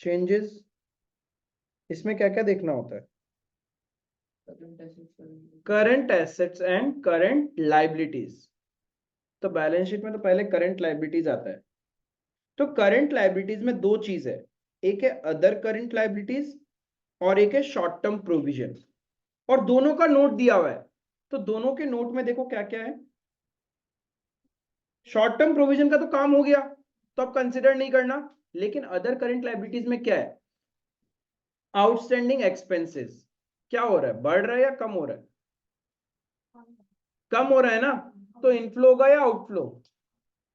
changes, इसमें क्या क्या देखना होता है? Current assets and current liabilities. तो बैलेंस शीट में तो पहले करंट लाइबिलिटीज आता है। तो करंट लाइबिलिटीज में दो चीज है, एक है अदर करंट लाइबिलिटीज और एक है शॉर्ट टर्म प्रोविजन, और दोनों का नोट दिया हुआ है। तो दोनों के नोट में देखो क्या क्या है। शॉर्ट टर्म प्रोविजन का तो काम हो गया, तो अब कंसिडर नहीं करना। लेकिन अदर करंट लाइबिलिटीज में क्या है? Outstanding expenses. क्या हो रहा है, बढ़ रहा है या कम हो रहा है? कम हो रहा है ना। तो इनफ्लो होगा या आउटफ्लो?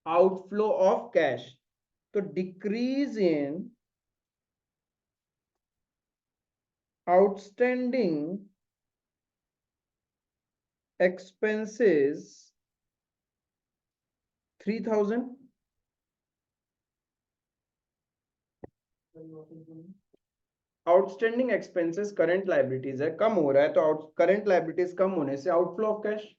Outflow of cash. तो decrease in outstanding expenses 3000। Outstanding expenses current liabilities है, कम हो रहा है, तो करंट लाइबिलिटीज कम होने से outflow of cash.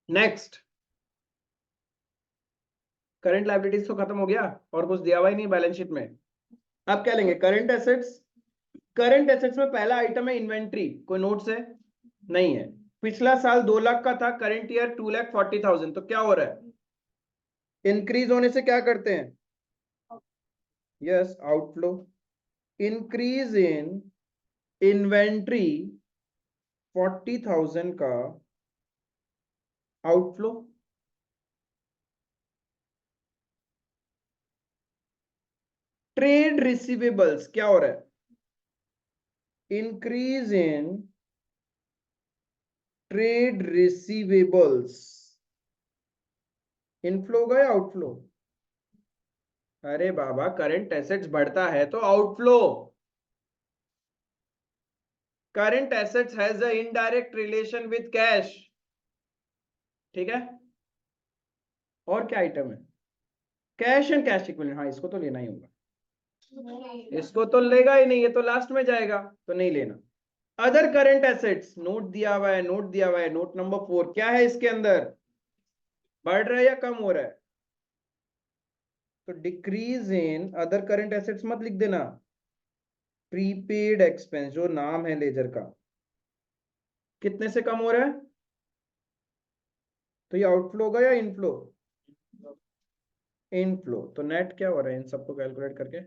Next, current liabilities तो खत्म हो गया और कुछ दिया हुआ ही नहीं बैलेंस शीट में। अब क्या लेंगे? Current assets. करंट एसेट्स में पहला आइटम है इन्वेंट्री। कोई नोट्स है? नहीं है। पिछला साल 2 लाख का था, करंट ईयर 2,40,000। तो क्या हो रहा है? इंक्रीज होने से क्या करते हैं? Yes, outflow. Increase in inventory 40,000 का आउटफ्लो। ट्रेड रिसीवेबल्स क्या हो रहा है? Increase in trade receivables. Inflow होगा या आउटफ्लो? अरे बाबा, करंट एसेट्स बढ़ता है तो outflow. Current assets has a indirect relation with cash. ठीक है। और क्या आइटम है? Cash and cash equivalent. हाँ, इसको तो लेना ही होगा। इसको तो लेगा ही नहीं, ये तो लास्ट में जाएगा, तो नहीं लेना। अदर करंट एसेट्स, नोट दिया हुआ है, नोट दिया हुआ है, नोट नंबर 4। क्या है इसके अंदर? बढ़ रहा है या कम हो रहा है? तो decrease in other current assets मत लिख देना, प्रीपेड एक्सपेंस जो नाम है लेजर का, कितने से कम हो रहा है? तो ये आउटफ्लो होगा या इनफ्लो? इनफ्लो। तो नेट क्या हो रहा है इन सबको कैलकुलेट करके?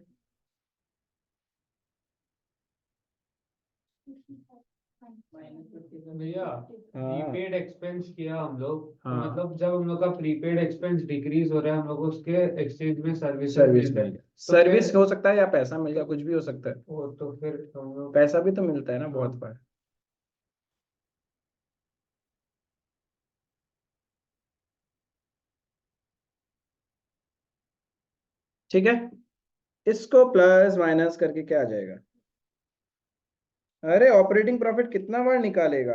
भैया हाँ प्रीपेड एक्सपेंस किया हम लोग, तो हाँ, मतलब जब हम लोग का प्रीपेड एक्सपेंस डिक्रीज हो रहा है, हम लोग उसके एक्सचेंज में सर्विस सर्विस मिल मिल रहा है। गया। तो सर्विस फिर हो सकता है या पैसा मिल गया, कुछ भी हो सकता है। वो तो फिर हम लोग पैसा भी तो मिलता है ना बहुत बार। ठीक है, इसको प्लस माइनस करके क्या आ जाएगा? अरे ऑपरेटिंग प्रॉफिट कितना बार निकालेगा?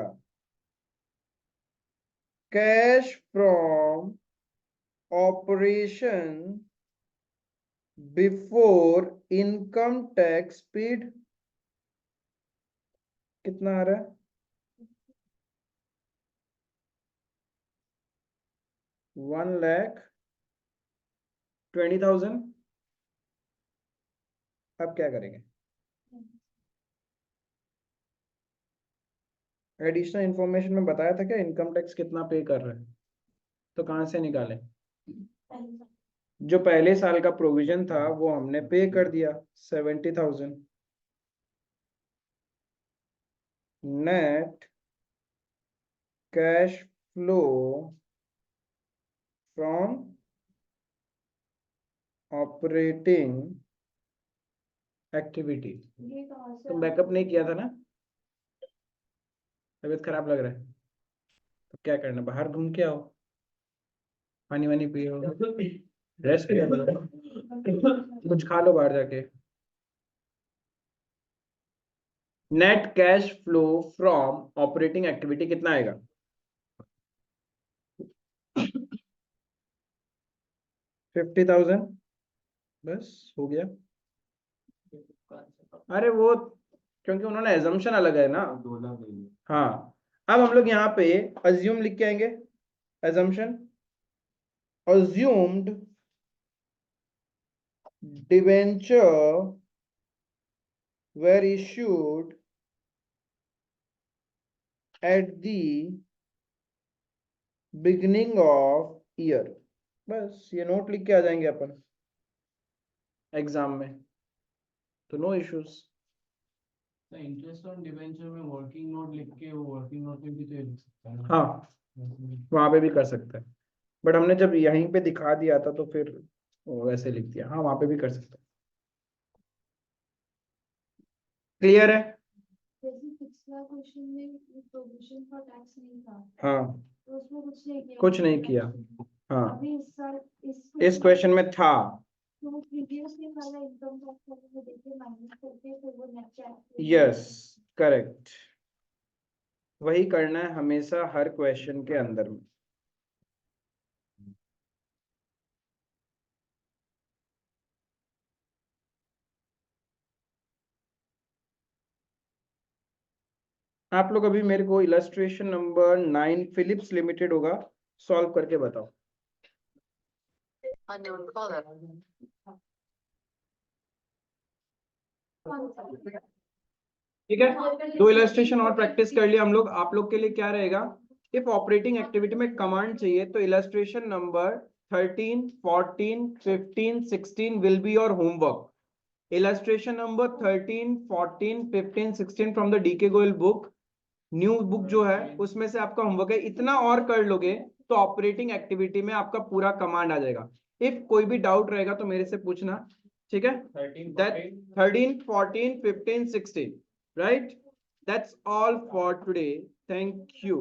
Cash from operation before income tax paid कितना आ रहा है? 1,20,000। अब क्या करेंगे? एडिशनल इंफॉर्मेशन में बताया था क्या इनकम टैक्स कितना पे कर रहा है? तो कहाँ से निकालें? जो पहले साल का प्रोविजन था वो हमने पे कर दिया, 70,000। Net cash flow from operating activity. तुम बैकअप नहीं किया था ना? तबीयत खराब लग रहा है तो क्या करना, बाहर घूम के आओ, पानी वानी पियो, रेस्ट करो, कुछ खा लो बाहर जाके। Net cash flow from operating activity कितना आएगा? 50,000। बस हो गया। अरे वो क्योंकि उन्होंने एजम्पशन अलग है ना। हाँ, अब हम लोग यहाँ पे अज्यूम लिख के आएंगे। assumption assumed debenture were issued at the beginning of year. बस ये नोट लिख के आ जाएंगे अपन एग्जाम में, तो no issues. Interest on debenture में वर्किंग नोट लिख के वो वर्किंग नोट में भी तो लिख सकता है। हाँ वहां पे भी कर सकता है, बट हमने जब यहीं पे दिखा दिया था तो फिर वो वैसे लिख दिया। हाँ वहां पे भी कर सकता है। क्लियर है? जैसे पिछला क्वेश्चन में प्रोविजन फॉर टैक्स नहीं था, हाँ तो उसमें कुछ नहीं किया। कुछ नहीं किया। हाँ अभी इस साल इस क्वेश्चन में था। तो वो प्रीवियसली वाला इनकम टैक्स वाले को देके माइनस करके फिर वो नेट टैक्स। यस करेक्ट, वही करना है हमेशा हर क्वेश्चन के अंदर में। आप लोग अभी मेरे को इलस्ट्रेशन नंबर 9 फिलिप्स लिमिटेड होगा, सॉल्व करके बताओ। ठीक है, दो इलस्ट्रेशन और प्रैक्टिस कर लिया हम लोग। आप लोग के लिए क्या रहेगा, इफ ऑपरेटिंग एक्टिविटी में कमांड चाहिए तो illustration number 13, 14, 15, 16 will be your homework. Illustration number 13, 14, 15, 16 from the DK Goyal book, new book जो है उसमें से आपका होमवर्क है। इतना और कर लोगे तो ऑपरेटिंग एक्टिविटी में आपका पूरा कमांड आ जाएगा। इफ कोई भी डाउट रहेगा तो मेरे से पूछना, ठीक है? 13, 14, 15, 16, right? That's all for today. Thank you.